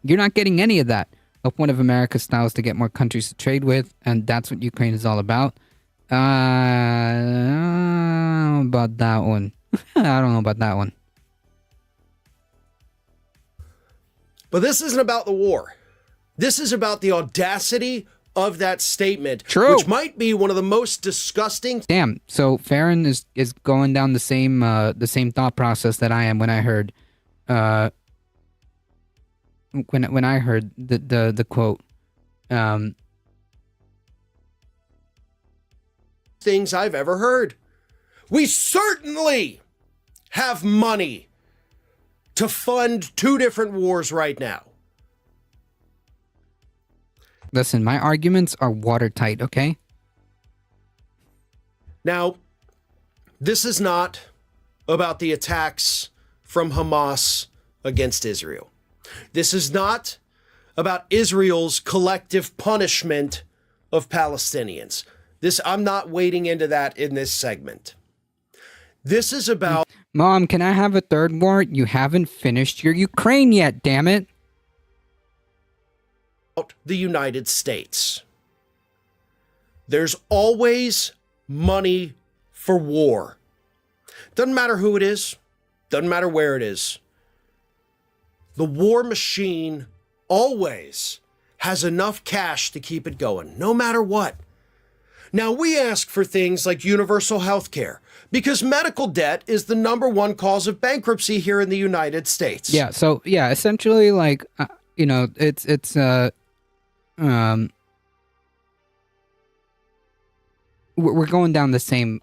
not getting any of that. Hope one of America's styles to get more countries to trade with, and that's what Ukraine is all about. I don't know about that one. I don't know about that one. But this isn't about the war. This is about the audacity of that statement. True. Which might be one of the most disgusting. Damn. So Farron is going down the same thought process that I am when I heard when I heard the quote. Things I've ever heard. We certainly have money to fund 2 different wars right now. Listen, my arguments are watertight, okay? Now, this is not about the attacks from Hamas against Israel. This is not about Israel's collective punishment of Palestinians. I'm not wading into that in this segment. This is about... Mom, can I have a third war? You haven't finished your Ukraine yet, damn it. The United States. There's always money for war. Doesn't matter who it is. Doesn't matter where it is. The war machine always has enough cash to keep it going, no matter what. Now, we ask for things like universal health care because medical debt is the #1 cause of bankruptcy here in the United States. Yeah, so, essentially, like, we're going down the same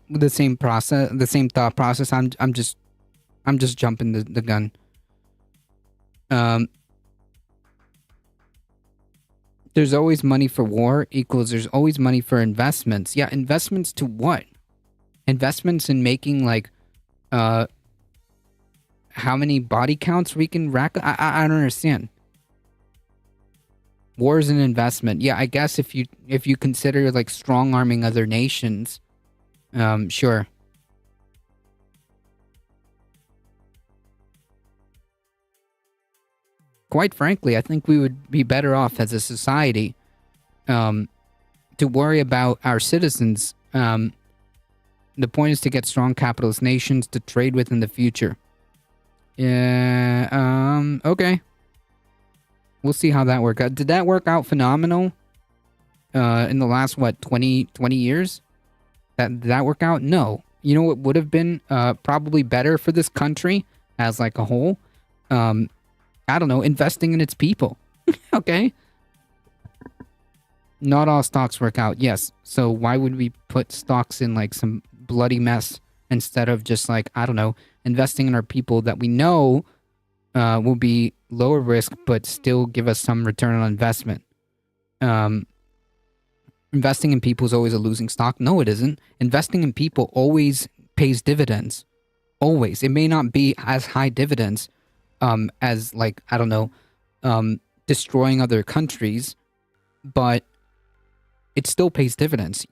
process, the same thought process. I'm just jumping the gun. There's always money for war equals there's always money for investments. Yeah, investments to what? Investments in making, like, how many body counts we can rack? I don't understand. War is an investment. Yeah, I guess if you consider, like, strong arming other nations, sure. quite frankly, I think we would be better off as a society to worry about our citizens. The point is to get strong capitalist nations to trade with in the future. Yeah, okay. We'll see how that worked out. Did that work out phenomenal in the last, 20 years? Did that work out? No. You know what would have been probably better for this country as like a whole? I don't know, investing in its people. Okay? Not all stocks work out, yes. So why would we put stocks in like some bloody mess instead of just like, I don't know, investing in our people that we know will be lower risk but still give us some return on investment? Investing in people is always a losing stock. No, it isn't. Investing in people always pays dividends. Always. It may not be as high dividends as like, I don't know, destroying other countries, but it still pays dividends.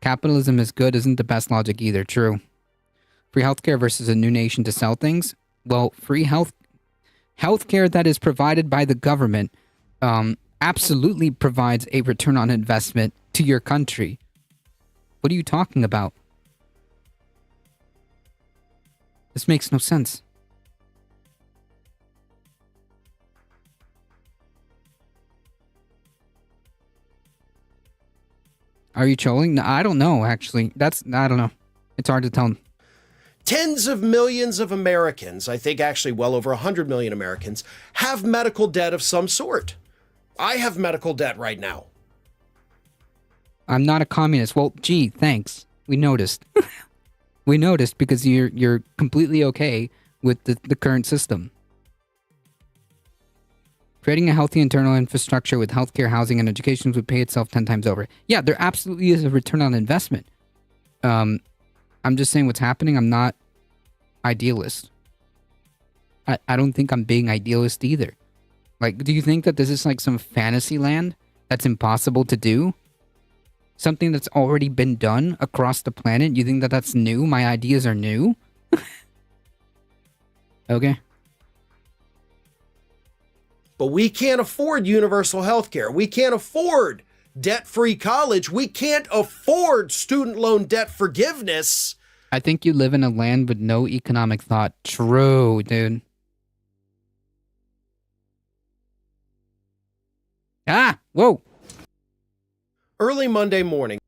Capitalism is good isn't the best logic either. True. Free healthcare versus a new nation to sell things. Well, free healthcare that is provided by the government absolutely provides a return on investment to your country. What are you talking about? This makes no sense. Are you trolling? No, I don't know, actually. I don't know. It's hard to tell. Tens of millions of Americans, I think actually well over 100 million Americans, have medical debt of some sort. I have medical debt right now. I'm not a communist. Well, gee, thanks. We noticed. We noticed because you're completely okay with the current system. Creating a healthy internal infrastructure with healthcare, housing, and education would pay itself 10 times over. Yeah, there absolutely is a return on investment. I'm just saying what's happening. I'm not idealist. I don't think I'm being idealist either. Like, do you think that this is like some fantasy land that's impossible to do? Something that's already been done across the planet? You think that that's new? My ideas are new? Okay. But we can't afford universal health care. We can't afford debt-free college. We can't afford student loan debt forgiveness. I think you live in a land with no economic thought. True, dude. Whoa. Early Monday morning,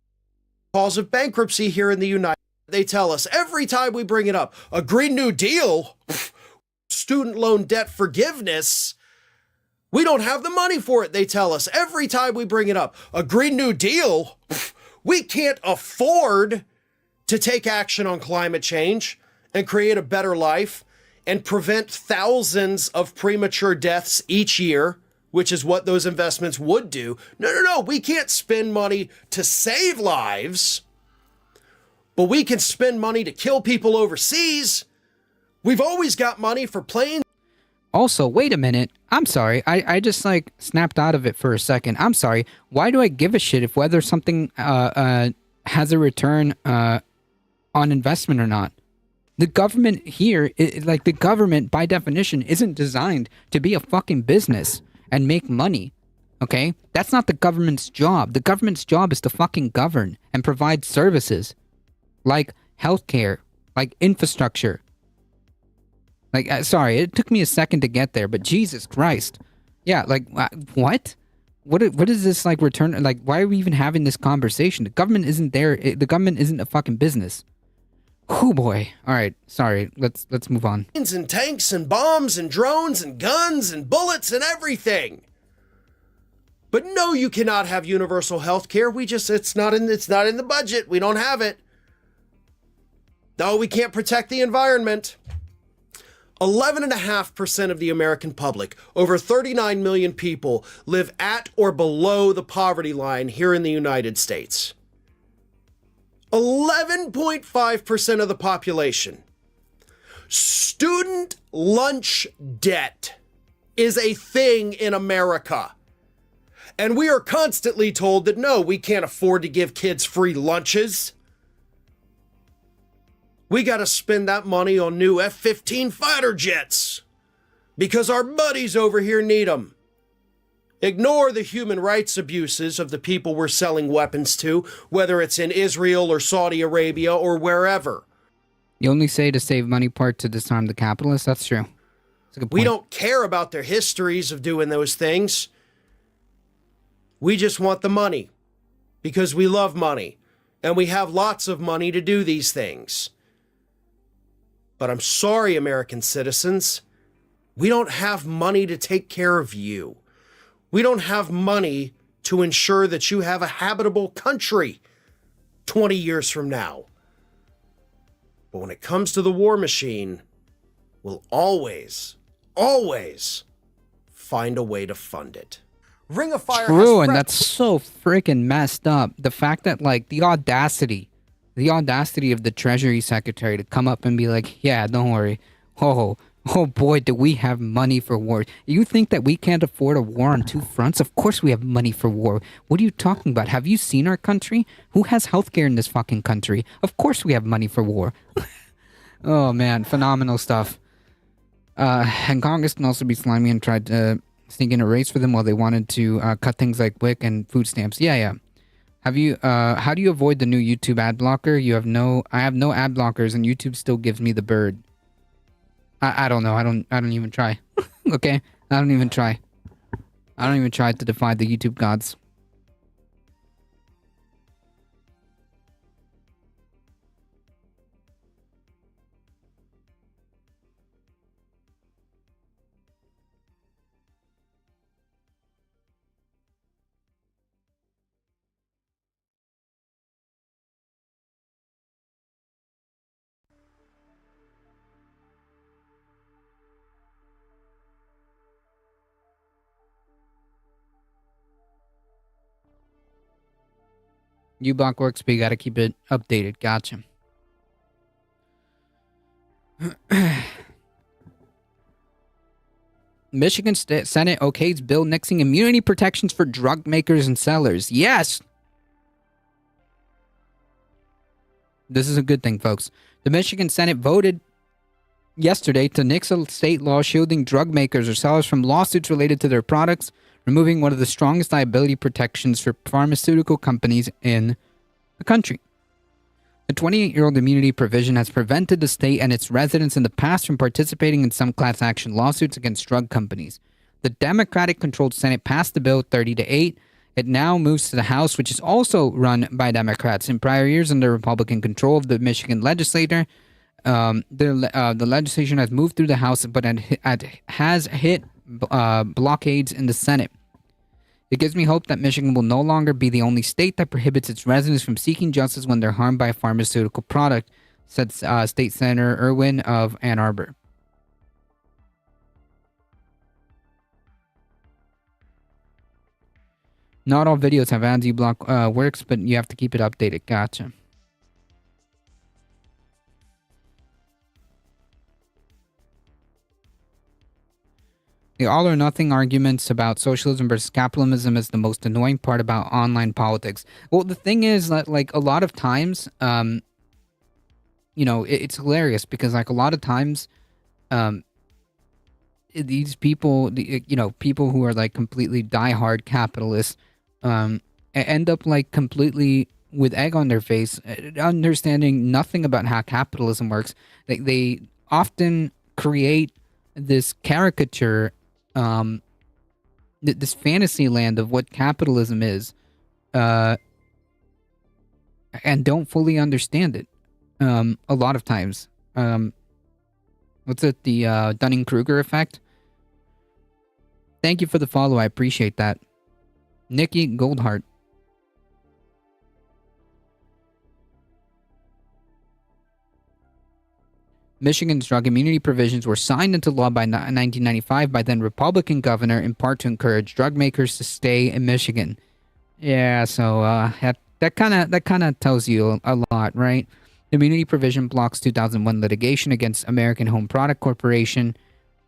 calls of bankruptcy here in the United States. They tell us every time we bring it up, a Green New Deal, student loan debt forgiveness. We don't have the money for it, they tell us every time we bring it up. A Green New Deal? We can't afford to take action on climate change and create a better life and prevent thousands of premature deaths each year, which is what those investments would do. No. We can't spend money to save lives, but we can spend money to kill people overseas. We've always got money for planes. Also, wait a minute. I'm sorry. I just like snapped out of it for a second. I'm sorry. Why do I give a shit if whether something has a return on investment or not? The government here, like the government by definition, isn't designed to be a fucking business and make money. Okay? That's not the government's job. The government's job is to fucking govern and provide services like healthcare, like infrastructure. Like, sorry, it took me a second to get there, but Jesus Christ. Yeah, like, what? What is this, like, return? Like, why are we even having this conversation? The government isn't there. The government isn't a fucking business. Oh boy. All right, sorry. Let's move on. And tanks and bombs and drones and guns and bullets and everything. But no, you cannot have universal health care. It's not in the budget. We don't have it. No, we can't protect the environment. 11.5% of the American public, over 39 million people, live at or below the poverty line here in the United States. 11.5% of the population. Student lunch debt is a thing in America. And we are constantly told that no, we can't afford to give kids free lunches. We got to spend that money on new F-15 fighter jets. because our buddies over here need them. Ignore the human rights abuses of the people we're selling weapons to, whether it's in Israel or Saudi Arabia or wherever. You only say to save money part to disarm the capitalists? That's true. That's a good point. We don't care about their histories of doing those things. We just want the money because we love money and we have lots of money to do these things. But I'm sorry, American citizens, we don't have money to take care of you. We don't have money to ensure that you have a habitable country 20 years from now. But when it comes to the war machine, we'll always find a way to fund it. Ring of Fire True, and that's so freaking messed up. The fact that, like, the audacity of the Treasury Secretary to come up and be like, yeah, don't worry. Oh boy, do we have money for war. You think that we can't afford a war on two fronts? Of course we have money for war. What are you talking about? Have you seen our country? Who has healthcare in this fucking country? Of course we have money for war. Oh man, phenomenal stuff. And Congress can also be slimy and tried to sneak in a race for them while they wanted to cut things like WIC and food stamps. Yeah. Have you, how do you avoid the new YouTube ad blocker? I have no ad blockers and YouTube still gives me the bird. I don't know. I don't even try. Okay? I don't even try. I don't even try to defy the YouTube gods. uBlock works, but you gotta keep it updated. Gotcha. Michigan Senate okays bill nixing immunity protections for drug makers and sellers. Yes! This is a good thing, folks. The Michigan Senate voted yesterday to nix a state law shielding drug makers or sellers from lawsuits related to their products, removing one of the strongest liability protections for pharmaceutical companies in the country. The 28-year-old immunity provision has prevented the state and its residents in the past from participating in some class action lawsuits against drug companies. The Democratic-controlled Senate passed the bill 30-8. It now moves to the House, which is also run by Democrats. In prior years, under Republican control of the Michigan legislature, the legislation has moved through the House, but has hit blockades in the Senate. It gives me hope that Michigan will no longer be the only state that prohibits its residents from seeking justice when they're harmed by a pharmaceutical product, said State Senator Irwin of Ann Arbor. Not all videos have ads. uBlock works, but you have to keep it updated. Gotcha. The all or nothing arguments about socialism versus capitalism is the most annoying part about online politics. Well, the thing is that, like, a lot of times, it's hilarious because, like, a lot of times, these people, people who are, like, completely diehard capitalists, end up, like, completely with egg on their face, understanding nothing about how capitalism works. They often create this caricature, this fantasy land of what capitalism is, and don't fully understand it. A lot of times. What's it? The Dunning-Kruger effect? Thank you for the follow. I appreciate that. Nikki Goldhart. Michigan's drug immunity provisions were signed into law by 1995 by then Republican governor, in part to encourage drug makers to stay in Michigan. Yeah, so that kind of tells you a lot, right? The immunity provision blocks 2001 litigation against American Home Product Corporation.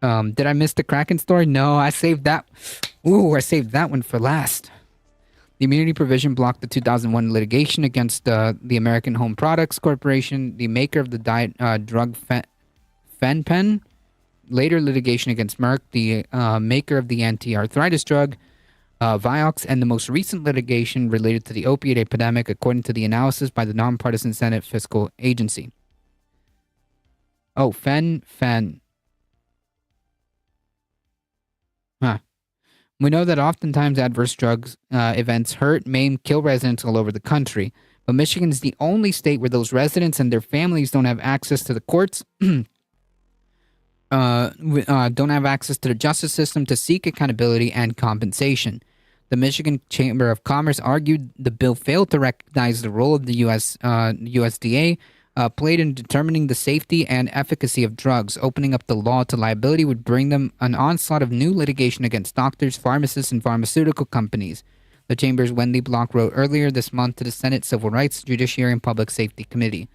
Did I miss the Kraken story? No, I saved that. Ooh, I saved that one for last. The immunity provision blocked the 2001 litigation against the American Home Products Corporation, the maker of the diet drug Fen-Pen. later litigation against Merck, the maker of the anti-arthritis drug, Vioxx, and the most recent litigation related to the opioid epidemic, according to the analysis by the nonpartisan Senate Fiscal Agency. Oh, Fen. Huh. We know that oftentimes adverse drugs events hurt, maim, kill residents all over the country. But Michigan is the only state where those residents and their families don't have access to the courts, don't have access to the justice system to seek accountability and compensation. The Michigan Chamber of Commerce argued the bill failed to recognize the role of the USDA played in determining the safety and efficacy of drugs. Opening up the law to liability would bring them an onslaught of new litigation against doctors, pharmacists, and pharmaceutical companies. The Chamber's Wendy Block wrote earlier this month to the Senate Civil Rights, Judiciary, and Public Safety Committee.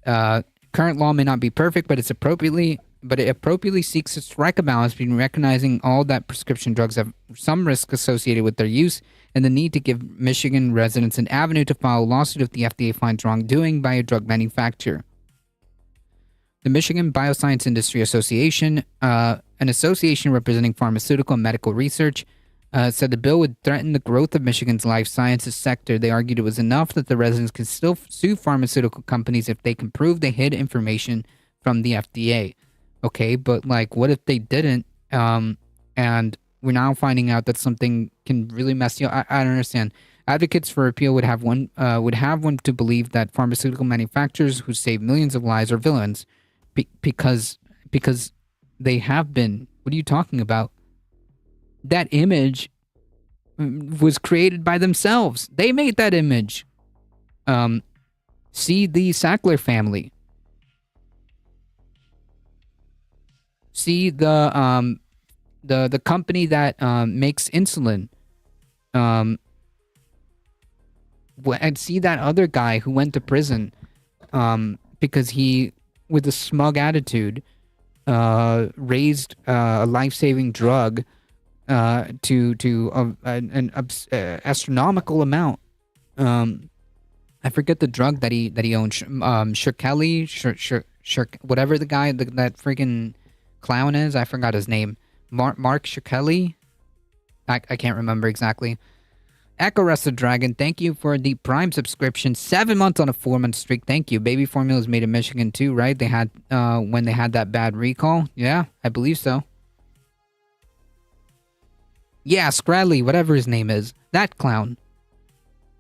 Current law may not be perfect, but it appropriately seeks to strike a balance between recognizing all that prescription drugs have some risk associated with their use and the need to give Michigan residents an avenue to file a lawsuit if the FDA finds wrongdoing by a drug manufacturer. The Michigan Bioscience Industry Association, an association representing pharmaceutical and medical research, said the bill would threaten the growth of Michigan's life sciences sector. They argued it was enough that the residents could still sue pharmaceutical companies if they can prove they hid information from the FDA. Okay, but like, what if they didn't? And we're now finding out that something can really mess you up. I don't understand. Advocates for repeal would have one to believe that pharmaceutical manufacturers who save millions of lives are villains, because they have been. What are you talking about? That image was created by themselves. They made that image. See the Sackler family. See the company that makes insulin. And see that other guy who went to prison because he, with a smug attitude, raised a life-saving drug to an astronomical amount. I forget the drug that he owned. Shirkelly, whatever the guy that freaking clown is. I forgot his name. Mark Shirkelly. I can't remember exactly. Echo Rested Dragon, thank you for the Prime subscription. 7 months on a 4-month streak. Thank you. Baby formula is made in Michigan too, right? They had when they had that bad recall. Yeah, I believe so. Yeah, Scradley, whatever his name is. That clown.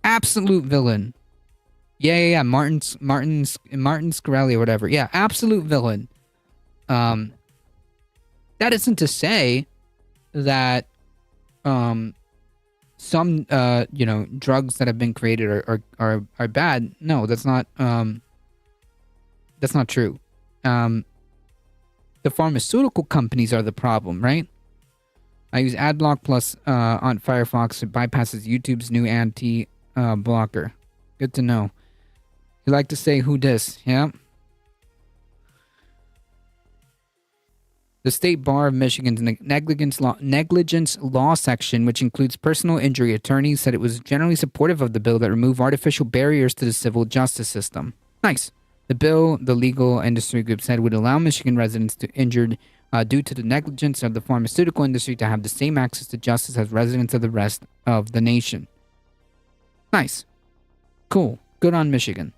Absolute villain. Yeah. Martin Scradley or whatever. Yeah, absolute villain. That isn't to say that some drugs that have been created are bad. No, that's not true. The pharmaceutical companies are the problem, right? I use AdBlock Plus on Firefox. It bypasses YouTube's new anti-blocker. Good to know. You like to say who dis, yeah? The State Bar of Michigan's negligence law section, which includes personal injury attorneys, said it was generally supportive of the bill that removed artificial barriers to the civil justice system. Nice. The bill, the legal industry group said, would allow Michigan residents injured due to the negligence of the pharmaceutical industry to have the same access to justice as residents of the rest of the nation. Nice. Cool. Good on Michigan.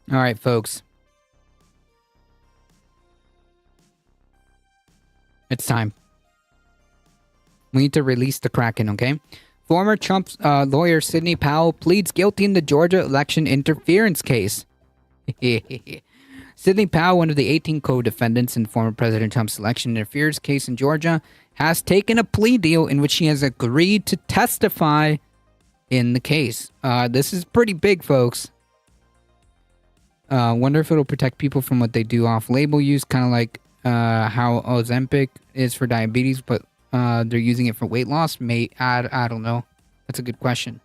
All right, folks. It's time. We need to release the Kraken, okay? Former Trump lawyer Sidney Powell pleads guilty in the Georgia election interference case. Sidney Powell, one of the 18 co-defendants in former President Trump's election interference case in Georgia, has taken a plea deal in which he has agreed to testify in the case. This is pretty big, folks. Wonder if it'll protect people from what they do off-label use, kind of like how Ozempic is for diabetes, but they're using it for weight loss. I don't know. That's a good question.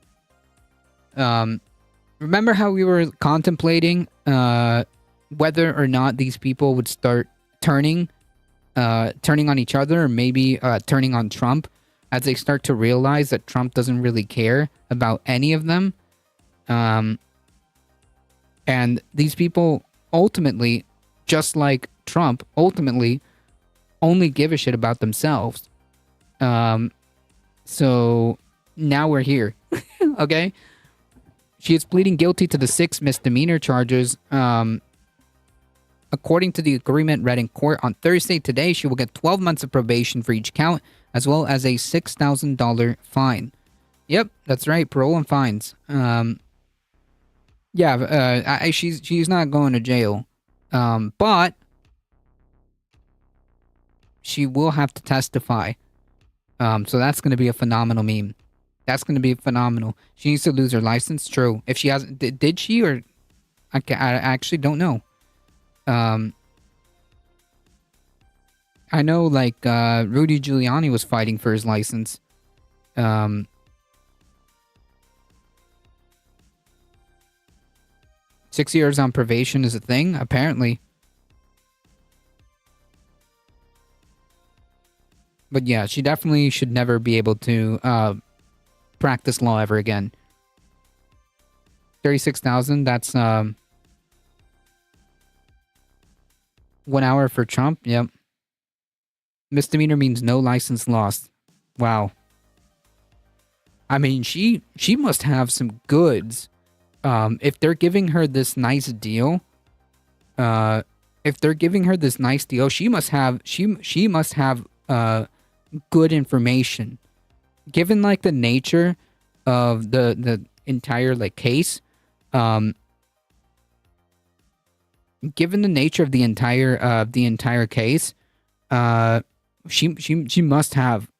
Remember how we were contemplating whether or not these people would start turning on each other, or maybe turning on Trump, as they start to realize that Trump doesn't really care about any of them. And these people ultimately, just like Trump, ultimately only give a shit about themselves. So now we're here. Okay? She is pleading guilty to the 6 misdemeanor charges. According to the agreement read in court on Thursday, today, she will get 12 months of probation for each count, as well as a $6,000 fine. Yep, that's right, parole and fines. She's not going to jail, but she will have to testify. So that's going to be a phenomenal meme. That's going to be phenomenal. She needs to lose her license. True. If she hasn't, did she, or I actually don't know. I know, like, Rudy Giuliani was fighting for his license. 6 years on probation is a thing, apparently. But yeah, she definitely should never be able to practice law ever again. 36,000, that's 1 hour for Trump. Yep. Misdemeanor means no license lost. Wow. I mean, she must have some goods. If they're giving her this nice deal, she must have good information. Given like the nature of the entire like case, given the nature of the entire case, she must have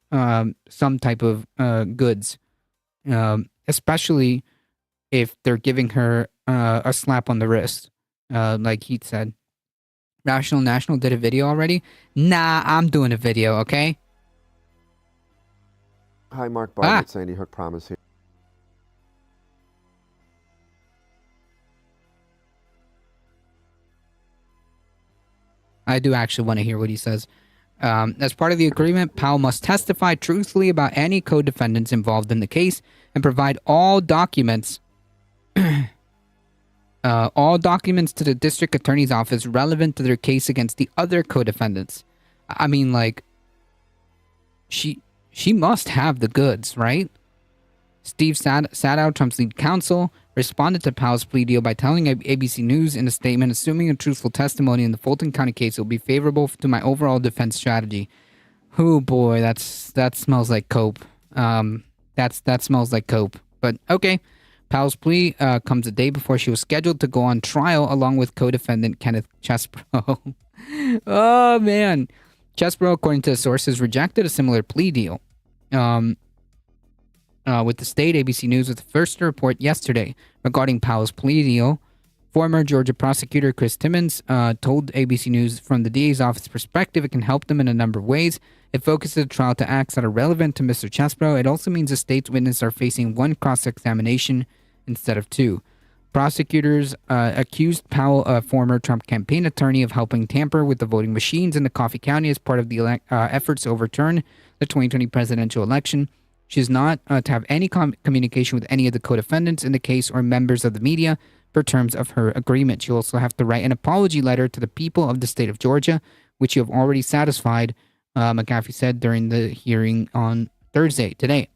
some type of goods, especially if they're giving her a slap on the wrist, like Heath said. Rational National did a video already? Nah, I'm doing a video, okay? Hi, Mark Bartlett, Sandy Hook Promise here. I do actually want to hear what he says. As part of the agreement, Powell must testify truthfully about any co-defendants involved in the case and provide all documents to the district attorney's office relevant to their case against the other co-defendants. I mean, like, she must have the goods, right? Steve Sadow, Trump's lead counsel, responded to Powell's plea deal by telling ABC News in a statement, assuming a truthful testimony in the Fulton County case will be favorable to my overall defense strategy. Oh boy, that smells like cope. That smells like cope. But okay. Powell's plea comes a day before she was scheduled to go on trial along with co-defendant Kenneth Chesebro. Oh man. Chesebro, according to sources, rejected a similar plea deal. With the state, ABC News was the first to report yesterday regarding Powell's plea deal. Former Georgia prosecutor Chris Timmons told ABC News, from the DA's office perspective, it can help them in a number of ways. It focuses the trial to acts that are relevant to Mr. Chesebro. It also means the state's witnesses are facing one cross-examination instead of two. Prosecutors accused Powell, a former Trump campaign attorney, of helping tamper with the voting machines in the Coffee County as part of the efforts to overturn the 2020 presidential election. She is not to have any communication with any of the co-defendants in the case or members of the media per terms of her agreement. She'll also have to write an apology letter to the people of the state of Georgia, which you have already satisfied, McAfee said during the hearing on Thursday, today.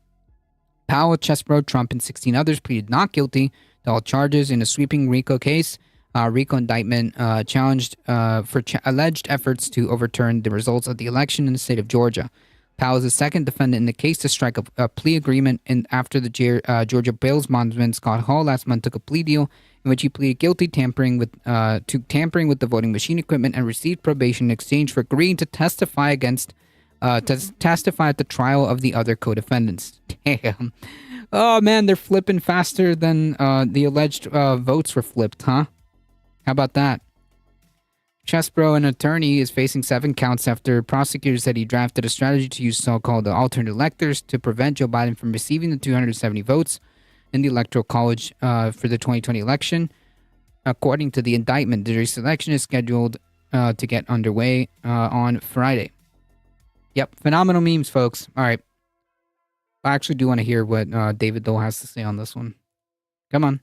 Powell, Chesebro, Trump, and 16 others pleaded not guilty to all charges in a sweeping RICO case. RICO indictment challenged for alleged efforts to overturn the results of the election in the state of Georgia. Powell is the second defendant in the case to strike a plea agreement after the Georgia bail bondsman Scott Hall last month took a plea deal in which he pleaded guilty to tampering with the voting machine equipment and received probation in exchange for agreeing to testify at the trial of the other co-defendants. Damn. Oh man, they're flipping faster than the alleged votes were flipped, huh? How about that? Chesbro, an attorney, is facing 7 counts after prosecutors said he drafted a strategy to use so-called alternate electors to prevent Joe Biden from receiving the 270 votes in the Electoral College for the 2020 election. According to the indictment, the race election is scheduled to get underway on Friday. Yep, phenomenal memes, folks. All right. I actually do want to hear what David Dole has to say on this one. Come on.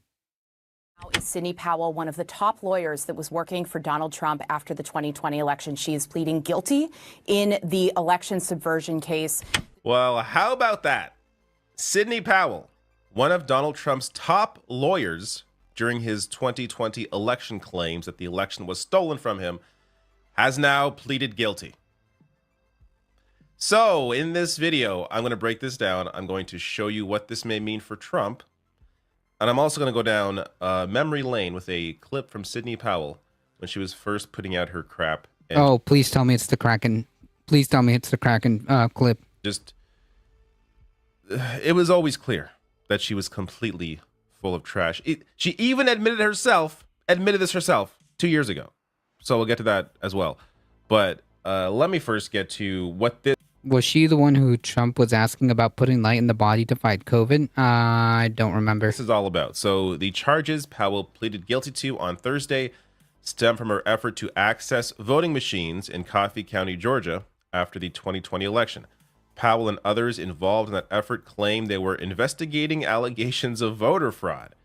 Is Sidney Powell, one of the top lawyers that was working for Donald Trump after the 2020 election. She is pleading guilty in the election subversion case. Well, how about that? Sidney Powell, one of Donald Trump's top lawyers during his 2020 election claims that the election was stolen from him, has now pleaded guilty. So in this video, I'm going to break this down. I'm going to show you what this may mean for Trump. And I'm also going to go down memory lane with a clip from Sidney Powell when she was first putting out her crap. And oh, please tell me it's the Kraken. Please tell me it's the Kraken clip. It was always clear that she was completely full of trash. She even admitted this herself 2 years ago. So we'll get to that as well. But let me first get to what this... Was she the one who Trump was asking about putting light in the body to fight COVID? I don't remember. This is all about. So the charges Powell pleaded guilty to on Thursday stem from her effort to access voting machines in Coffee County, Georgia, after the 2020 election. Powell and others involved in that effort claimed they were investigating allegations of voter fraud.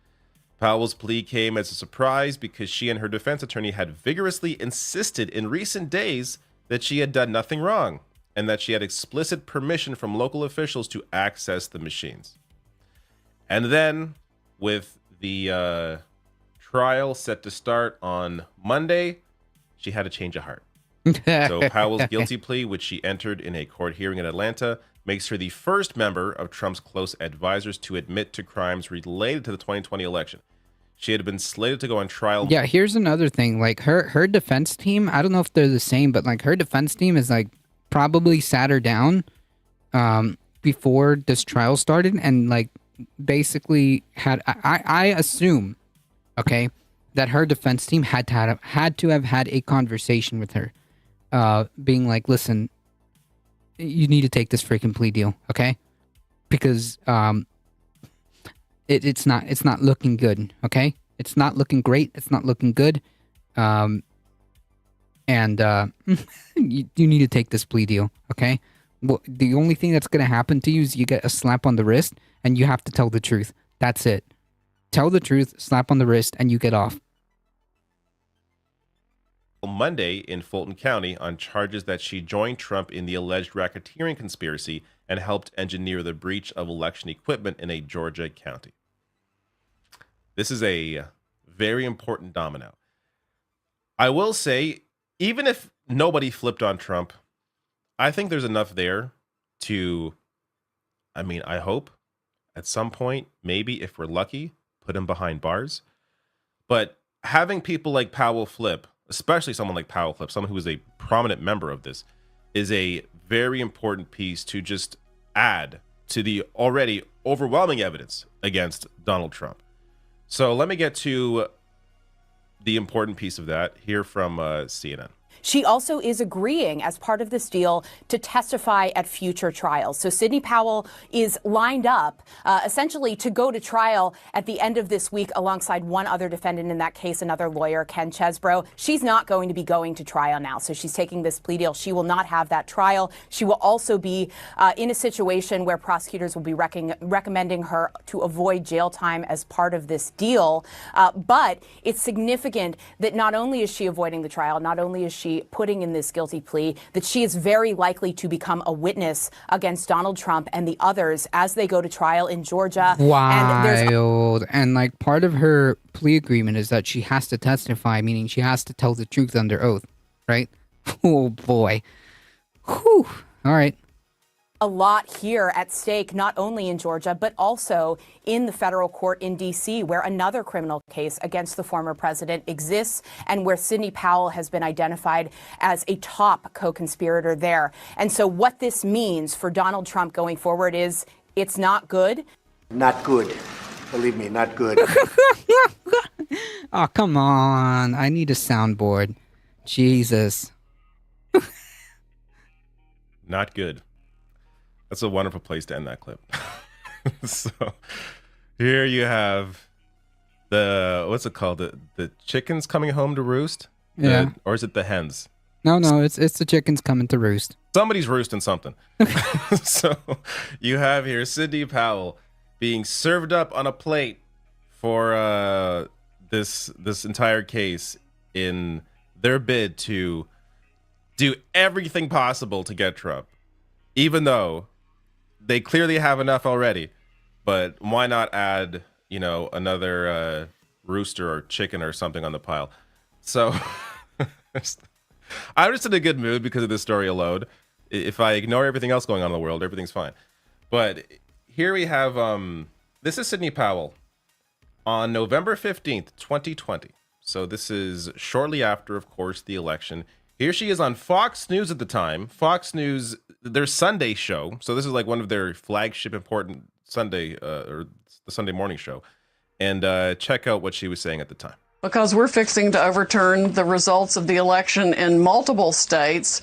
Powell's plea came as a surprise because she and her defense attorney had vigorously insisted in recent days that she had done nothing wrong and that she had explicit permission from local officials to access the machines. And then, with the trial set to start on Monday, she had a change of heart. So Powell's guilty plea, which she entered in a court hearing in Atlanta, makes her the first member of Trump's close advisors to admit to crimes related to the 2020 election. She had been slated to go on trial. Yeah, here's another thing. Like her defense team, I don't know if they're the same, but like her defense team is like probably sat her down before this trial started and like basically had I assume, okay, that her defense team had to have had a conversation with her, being like, listen, you need to take this freaking plea deal, okay? Because it's not looking good, okay? It's not looking great. It's not looking good. And you need to take this plea deal, okay? Well, the only thing that's going to happen to you is you get a slap on the wrist, and you have to tell the truth. That's it. Tell the truth, slap on the wrist, and you get off. Monday in Fulton County on charges that she joined Trump in the alleged racketeering conspiracy and helped engineer the breach of election equipment in a Georgia county. This is a very important domino. I will say, even if nobody flipped on Trump, I think there's enough there to, I hope at some point, maybe if we're lucky, put him behind bars. But having people like Powell flip, especially someone like Powell flip, someone who is a prominent member of this, is a very important piece to just add to the already overwhelming evidence against Donald Trump. So let me get to the important piece of that here from CNN. She also is agreeing as part of this deal to testify at future trials. So Sidney Powell is lined up essentially to go to trial at the end of this week alongside one other defendant in that case, another lawyer, Ken Chesbro. She's not going to be going to trial now. So she's taking this plea deal. She will not have that trial. She will also be in a situation where prosecutors will be recommending her to avoid jail time as part of this deal. But it's significant that not only is she avoiding the trial, not only is she putting in this guilty plea, that she is very likely to become a witness against Donald Trump and the others as they go to trial in Georgia. Wild. And like part of her plea agreement is that she has to testify, meaning she has to tell the truth under oath, right? Oh boy. Whew. All right. A lot here at stake, not only in Georgia, but also in the federal court in D.C., where another criminal case against the former president exists and where Sidney Powell has been identified as a top co-conspirator there. And so what this means for Donald Trump going forward is it's not good. Not good. Believe me, not good. Oh, come on. I need a soundboard. Jesus. Not good. That's a wonderful place to end that clip. So here you have what's it called? The chickens coming home to roost? Yeah. Or is it the hens? No, it's the chickens coming to roost. Somebody's roosting something. So you have here Sidney Powell being served up on a plate for this entire case in their bid to do everything possible to get Trump, even though they clearly have enough already. But why not add, another rooster or chicken or something on the pile? So I'm just in a good mood because of this story alone. If I ignore everything else going on in the world, everything's fine. But here we have, this is Sidney Powell on November 15th, 2020. So this is shortly after, of course, the election. Here she is on Fox News at the time. Fox News, their Sunday show. So this is like one of their flagship important Sunday, or the Sunday morning show. And check out what she was saying at the time. Because we're fixing to overturn the results of the election in multiple states.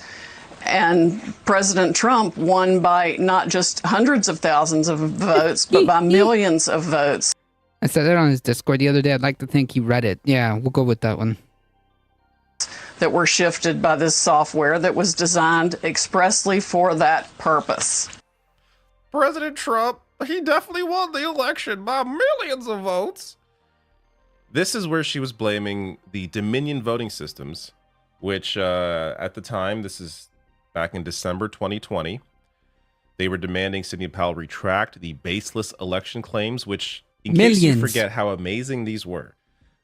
And President Trump won by not just hundreds of thousands of votes, but by millions of votes. I said that on his Discord the other day. I'd like to think he read it. Yeah, we'll go with that one. That were shifted by this software that was designed expressly for that purpose. President Trump, he definitely won the election by millions of votes. This is where she was blaming the Dominion voting systems, which at the time, this is back in December 2020, they were demanding Sidney Powell retract the baseless election claims, which, in case you forget how amazing these were,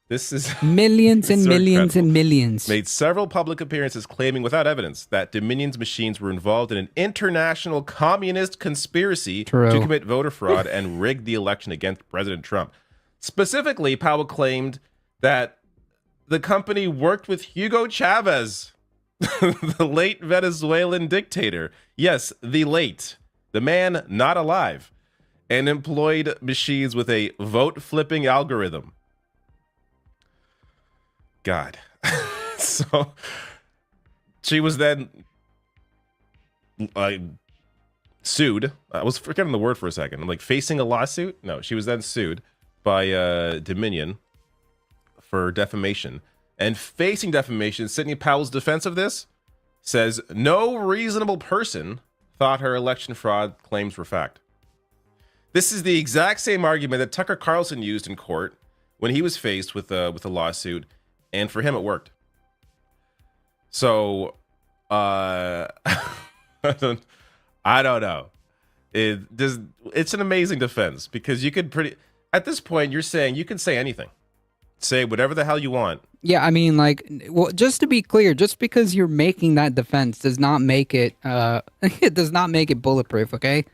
this is millions and millions and millions. Made several public appearances claiming without evidence that Dominion's machines were involved in an international communist conspiracy to commit voter fraud and rig the election against President Trump. Specifically, Powell claimed that the company worked with Hugo Chavez, the late Venezuelan dictator. Yes, the late. The man not alive. And employed machines with a vote-flipping algorithm. God. So she was then sued. I was forgetting the word for a second. I'm like, facing a lawsuit? No, she was then sued by Dominion for defamation. And facing defamation, Sidney Powell's defense of this says no reasonable person thought her election fraud claims were fact. This is the exact same argument that Tucker Carlson used in court when he was faced with a lawsuit, and for him it worked. So, I don't know. It's an amazing defense because you could at this point you're saying you can say anything, say whatever the hell you want. Yeah, I mean, just to be clear, just because you're making that defense does not make it, it does not make it bulletproof, okay?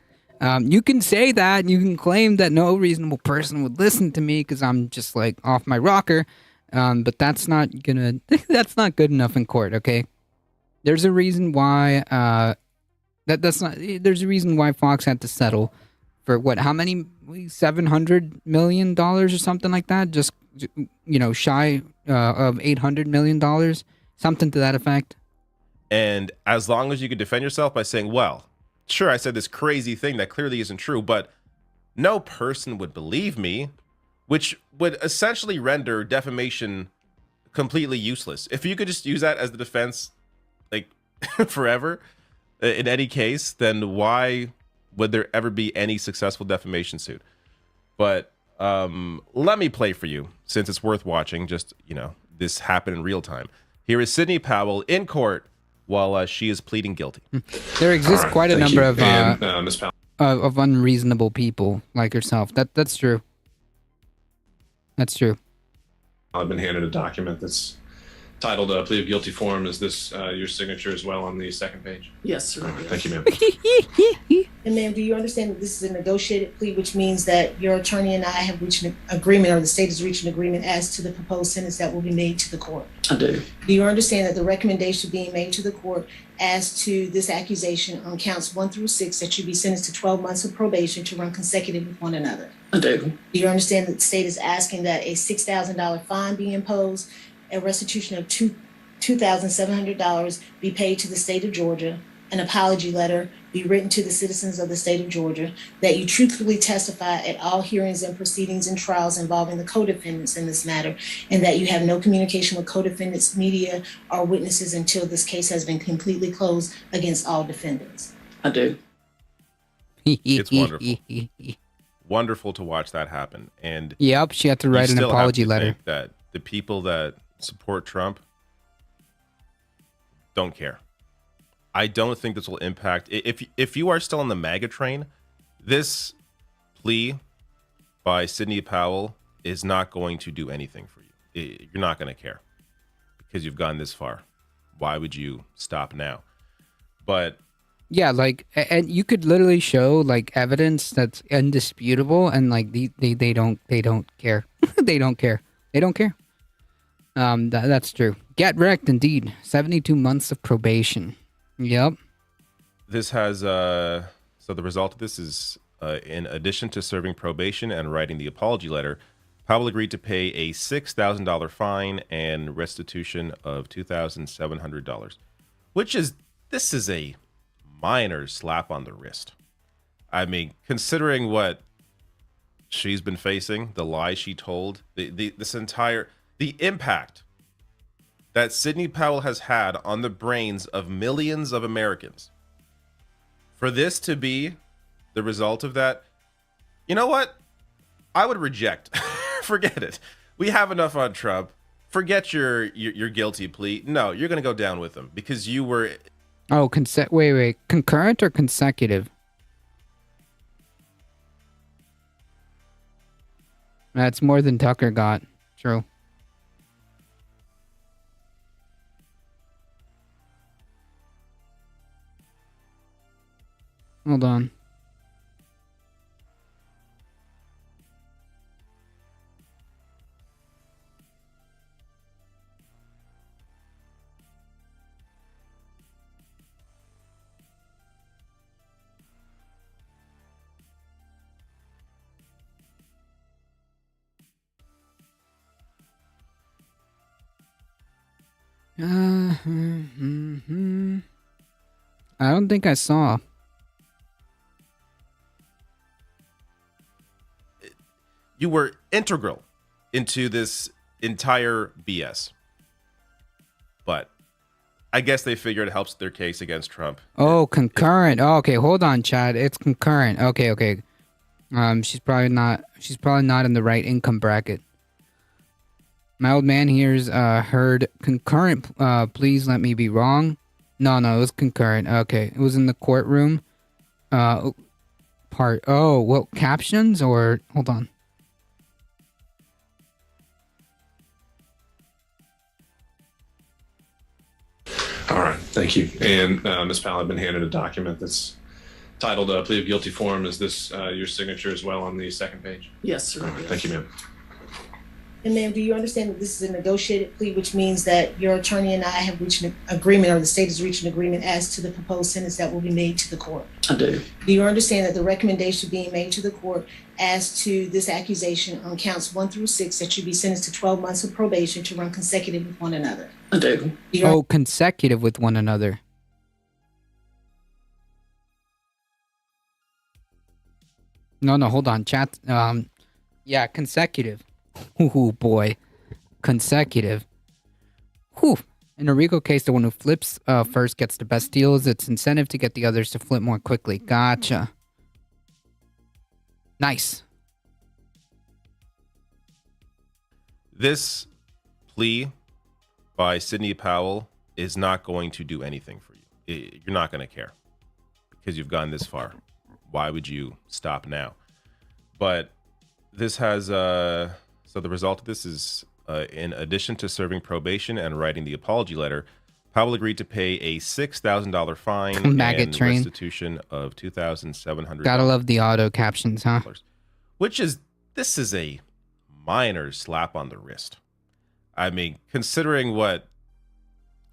You can say that, and you can claim that no reasonable person would listen to me because I'm just, off my rocker, but that's not that's not good enough in court, okay? There's a reason why, there's a reason why Fox had to settle for how many, $700 million or something like that? Just, shy of $800 million, something to that effect. And as long as you can defend yourself by saying, well, sure, I said this crazy thing that clearly isn't true, but no person would believe me, which would essentially render defamation completely useless. If you could just use that as the defense, forever, in any case, then why would there ever be any successful defamation suit? But let me play for you, since it's worth watching, just, this happened in real time. Here is Sidney Powell in court while she is pleading guilty. There exists quite a number of unreasonable people like yourself. That's true. That's true. I've been handed a document that's titled a plea of guilty form. Is this your signature as well on the second page? Yes, sir. Right, thank you, ma'am. And ma'am, do you understand that this is a negotiated plea, which means that your attorney and I have reached an agreement, or the state has reached an agreement as to the proposed sentence that will be made to the court? I do. Do you understand that the recommendation being made to the court as to this accusation on counts 1 through 6 that you be sentenced to 12 months of probation to run consecutive with one another? I do. Do you understand that the state is asking that a $6,000 fine be imposed, a restitution of $2,700 be paid to the state of Georgia, an apology letter be written to the citizens of the state of Georgia, that you truthfully testify at all hearings and proceedings and trials involving the co-defendants in this matter, and that you have no communication with co-defendants, media, or witnesses until this case has been completely closed against all defendants. I do. It's wonderful. Wonderful to watch that happen. And yep, she had to write an apology letter. That the people that support Trump don't care. I don't think this will impact. If you are still on the MAGA train, this plea by Sidney Powell is not going to do anything for you. You're not going to care because you've gone this far. Why would you stop now? But yeah, like, and you could literally show like evidence that's indisputable, and like they don't care. They don't care. They don't care. That's true. Get wrecked, indeed. 72 months of probation. Yep. This has so the result of this is in addition to serving probation and writing the apology letter, Powell agreed to pay a $6,000 fine and restitution of $2,700, which is a minor slap on the wrist. I mean, considering what she's been facing, the lies she told, the impact that Sidney Powell has had on the brains of millions of Americans. For this to be the result of that, you know what? I would reject. Forget it. We have enough on Trump. Forget your guilty plea. No, you're going to go down with him because you were... Oh, wait. Concurrent or consecutive? That's more than Tucker got. True. Hold on. I don't think I saw. You were integral into this entire BS. But I guess they figured it helps their case against Trump. Oh, concurrent. Oh, okay, hold on, Chad. It's concurrent. Okay. She's probably not in the right income bracket. My old man here's heard concurrent. Please let me be wrong. No, it was concurrent. Okay, it was in the courtroom. Part. Oh, what captions or hold on. All right, thank you. And Ms. Powell, I've been handed a document that's titled Plea of Guilty Form. Is this your signature as well on the second page? Yes, sir. All right, thank you, ma'am. And ma'am, do you understand that this is a negotiated plea, which means that your attorney and I have reached an agreement, or the state has reached an agreement as to the proposed sentence that will be made to the court? I do. Do you understand that the recommendation being made to the court as to this accusation on counts 1 through 6 that you be sentenced to 12 months of probation to run consecutive with one another? I do. Consecutive with one another. No, hold on, chat. Yeah, consecutive. Ooh, boy. Consecutive. Whew. In a RICO case, the one who flips first gets the best deals. It's incentive to get the others to flip more quickly. Gotcha. Nice. This plea by Sidney Powell is not going to do anything for you. You're not going to care because you've gone this far. Why would you stop now? But this has... So the result of this is, in addition to serving probation and writing the apology letter, Powell agreed to pay a $6,000 fine and restitution of $2,700. Gotta love the auto captions, huh? This is a minor slap on the wrist. I mean, considering what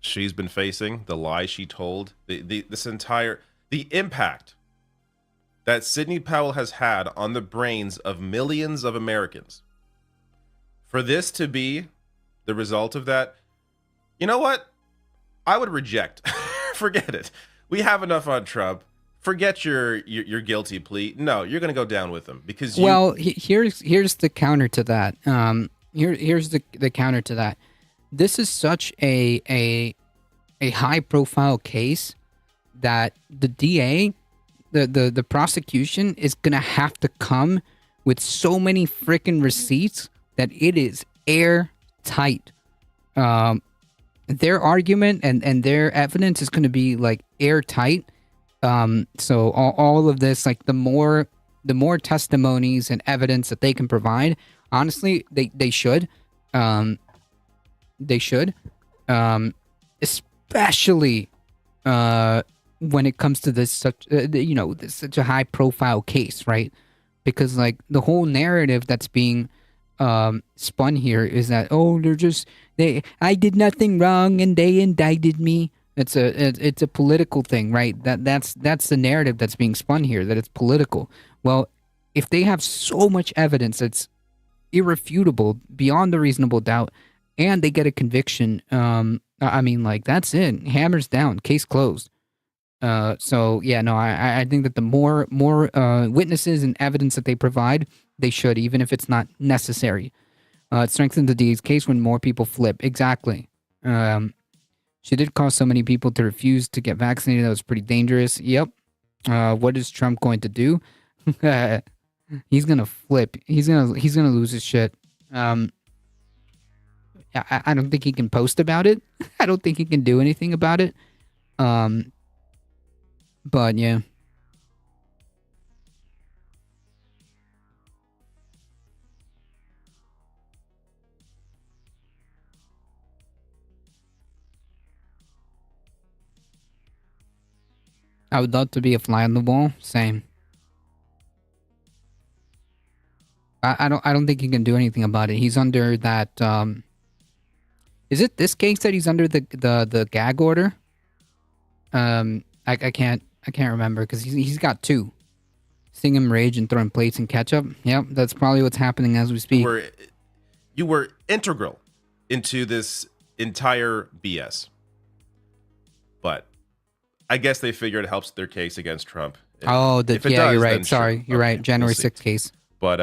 she's been facing, the lies she told, the impact that Sidney Powell has had on the brains of millions of Americans. For this to be the result of that, you know what? I would reject. Forget it. We have enough on Trump. Forget your guilty plea. No, you're going to go down with him because you... Well, here's the counter to that. Here's the counter to that. This is such a high profile case that the DA, the prosecution is going to have to come with so many freaking receipts that it is airtight. Their argument and their evidence is going to be like airtight. So all of this, like the more testimonies and evidence that they can provide, honestly, they should, especially when it comes to this such a high profile case, right? Because like the whole narrative that's being spun here is that, oh, I did nothing wrong and they indicted me. It's a political thing, right? That's the narrative that's being spun here, that it's political. Well, if they have so much evidence that's irrefutable beyond a reasonable doubt and they get a conviction, I mean, like, that's it. Hammers down, case closed. So yeah, no, I think that the more witnesses and evidence that they provide, they should, even if it's not necessary. It strengthens the DA's case when more people flip. Exactly. She did cause so many people to refuse to get vaccinated. That was pretty dangerous. Yep. What is Trump going to do? He's gonna flip. He's gonna lose his shit. I don't think he can post about it. I don't think he can do anything about it. But yeah. I would love to be a fly on the wall. Same. I don't think he can do anything about it. He's under that. Is it this case that he's under the gag order? I can't remember because he's got two. Seeing him rage and throwing plates and ketchup. Yep, that's probably what's happening as we speak. You were integral into this entire BS. But I guess they figure it helps their case against Trump. You're right. Sorry, you're right. January 6th case. But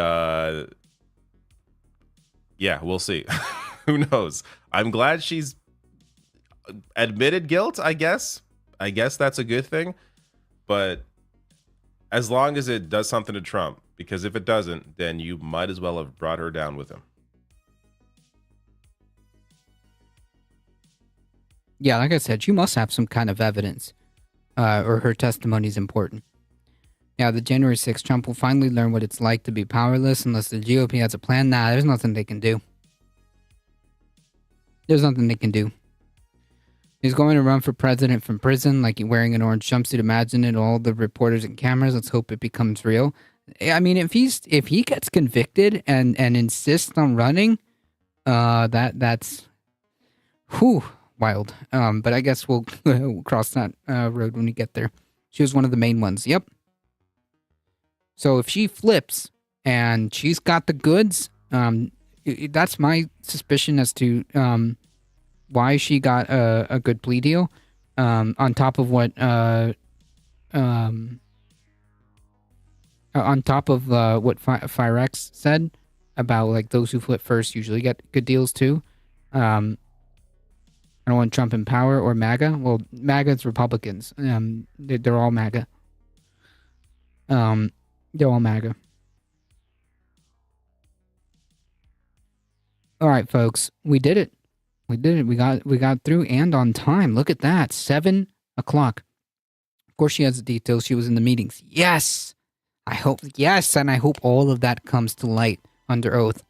yeah, we'll see. Who knows? I'm glad she's admitted guilt, I guess. I guess that's a good thing. But as long as it does something to Trump, because if it doesn't, then you might as well have brought her down with him. Yeah, like I said, you must have some kind of evidence, or her testimony is important. Yeah, the January 6th, Trump will finally learn what it's like to be powerless unless the GOP has a plan. Nah, there's nothing they can do. There's nothing they can do. He's going to run for president from prison, like he's wearing an orange jumpsuit. Imagine it, all the reporters and cameras. Let's hope it becomes real. I mean, if he gets convicted and insists on running, that's wild. But I guess we'll cross that road when we get there. She was one of the main ones. Yep. So if she flips and she's got the goods, that's my suspicion as to why she got a good plea deal. On top of what Firex said about like those who flip first usually get good deals too. I don't want Trump in power or MAGA. Well, MAGA's Republicans. They're all MAGA. They're all MAGA. All right, folks, we did it. We did it. We got through and on time. Look at that, 7 o'clock. Of course, she has the details. She was in the meetings. Yes, and I hope all of that comes to light under oath.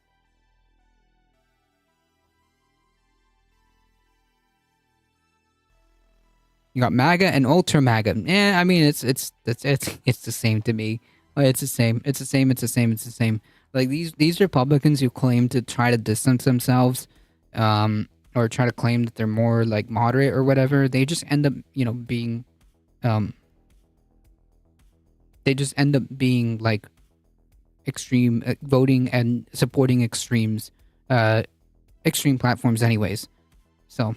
You got MAGA and Ultra MAGA. I mean, it's the same to me. It's the same. Like these Republicans who claim to try to distance themselves, or try to claim that they're more like moderate or whatever, they just end up, being, they just end up being like extreme voting and supporting extreme platforms anyways. So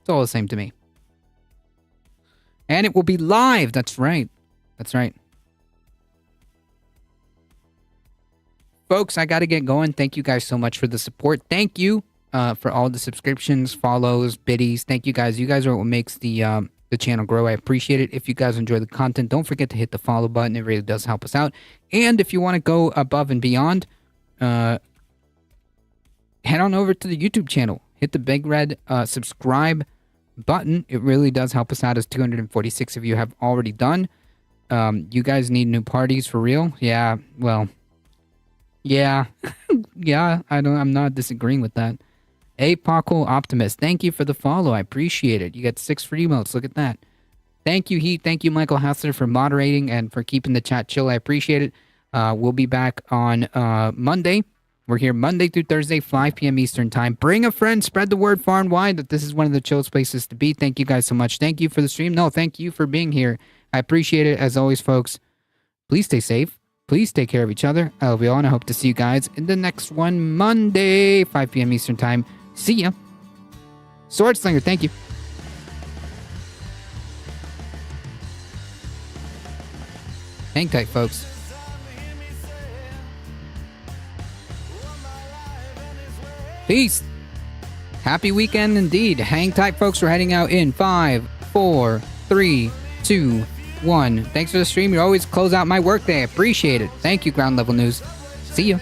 it's all the same to me. And it will be live. That's right. Folks, I got to get going. Thank you guys so much for the support. Thank you for all the subscriptions, follows, biddies. Thank you guys. You guys are what makes the channel grow. I appreciate it. If you guys enjoy the content, don't forget to hit the follow button. It really does help us out. And if you want to go above and beyond, head on over to the YouTube channel. Hit the big red subscribe button. It really does help us out, as 246 of you have already done. You guys need new parties for real? Yeah, well, yeah. Yeah, I'm not disagreeing with that. Apocal Optimist, thank you for the follow. I appreciate it. You got 6 free emotes. Look at that. Thank you, Heat. Thank you, Michael Hassler, for moderating and for keeping the chat chill. I appreciate it. We'll be back on Monday. We're here Monday through Thursday, 5 p.m. Eastern Time. Bring a friend. Spread the word far and wide that this is one of the chillest places to be. Thank you guys so much. Thank you for the stream. No, thank you for being here. I appreciate it. As always, folks, please stay safe. Please take care of each other. I love you all, and I hope to see you guys in the next one Monday, 5 p.m. Eastern Time. See ya. Swordslinger, thank you. Hang tight, folks. Peace. Happy weekend indeed. Hang tight, folks. We're heading out in 5, 4, 3, 2, 1. Thanks for the stream. You always close out my workday. I appreciate it. Thank you, Ground Level News. See ya.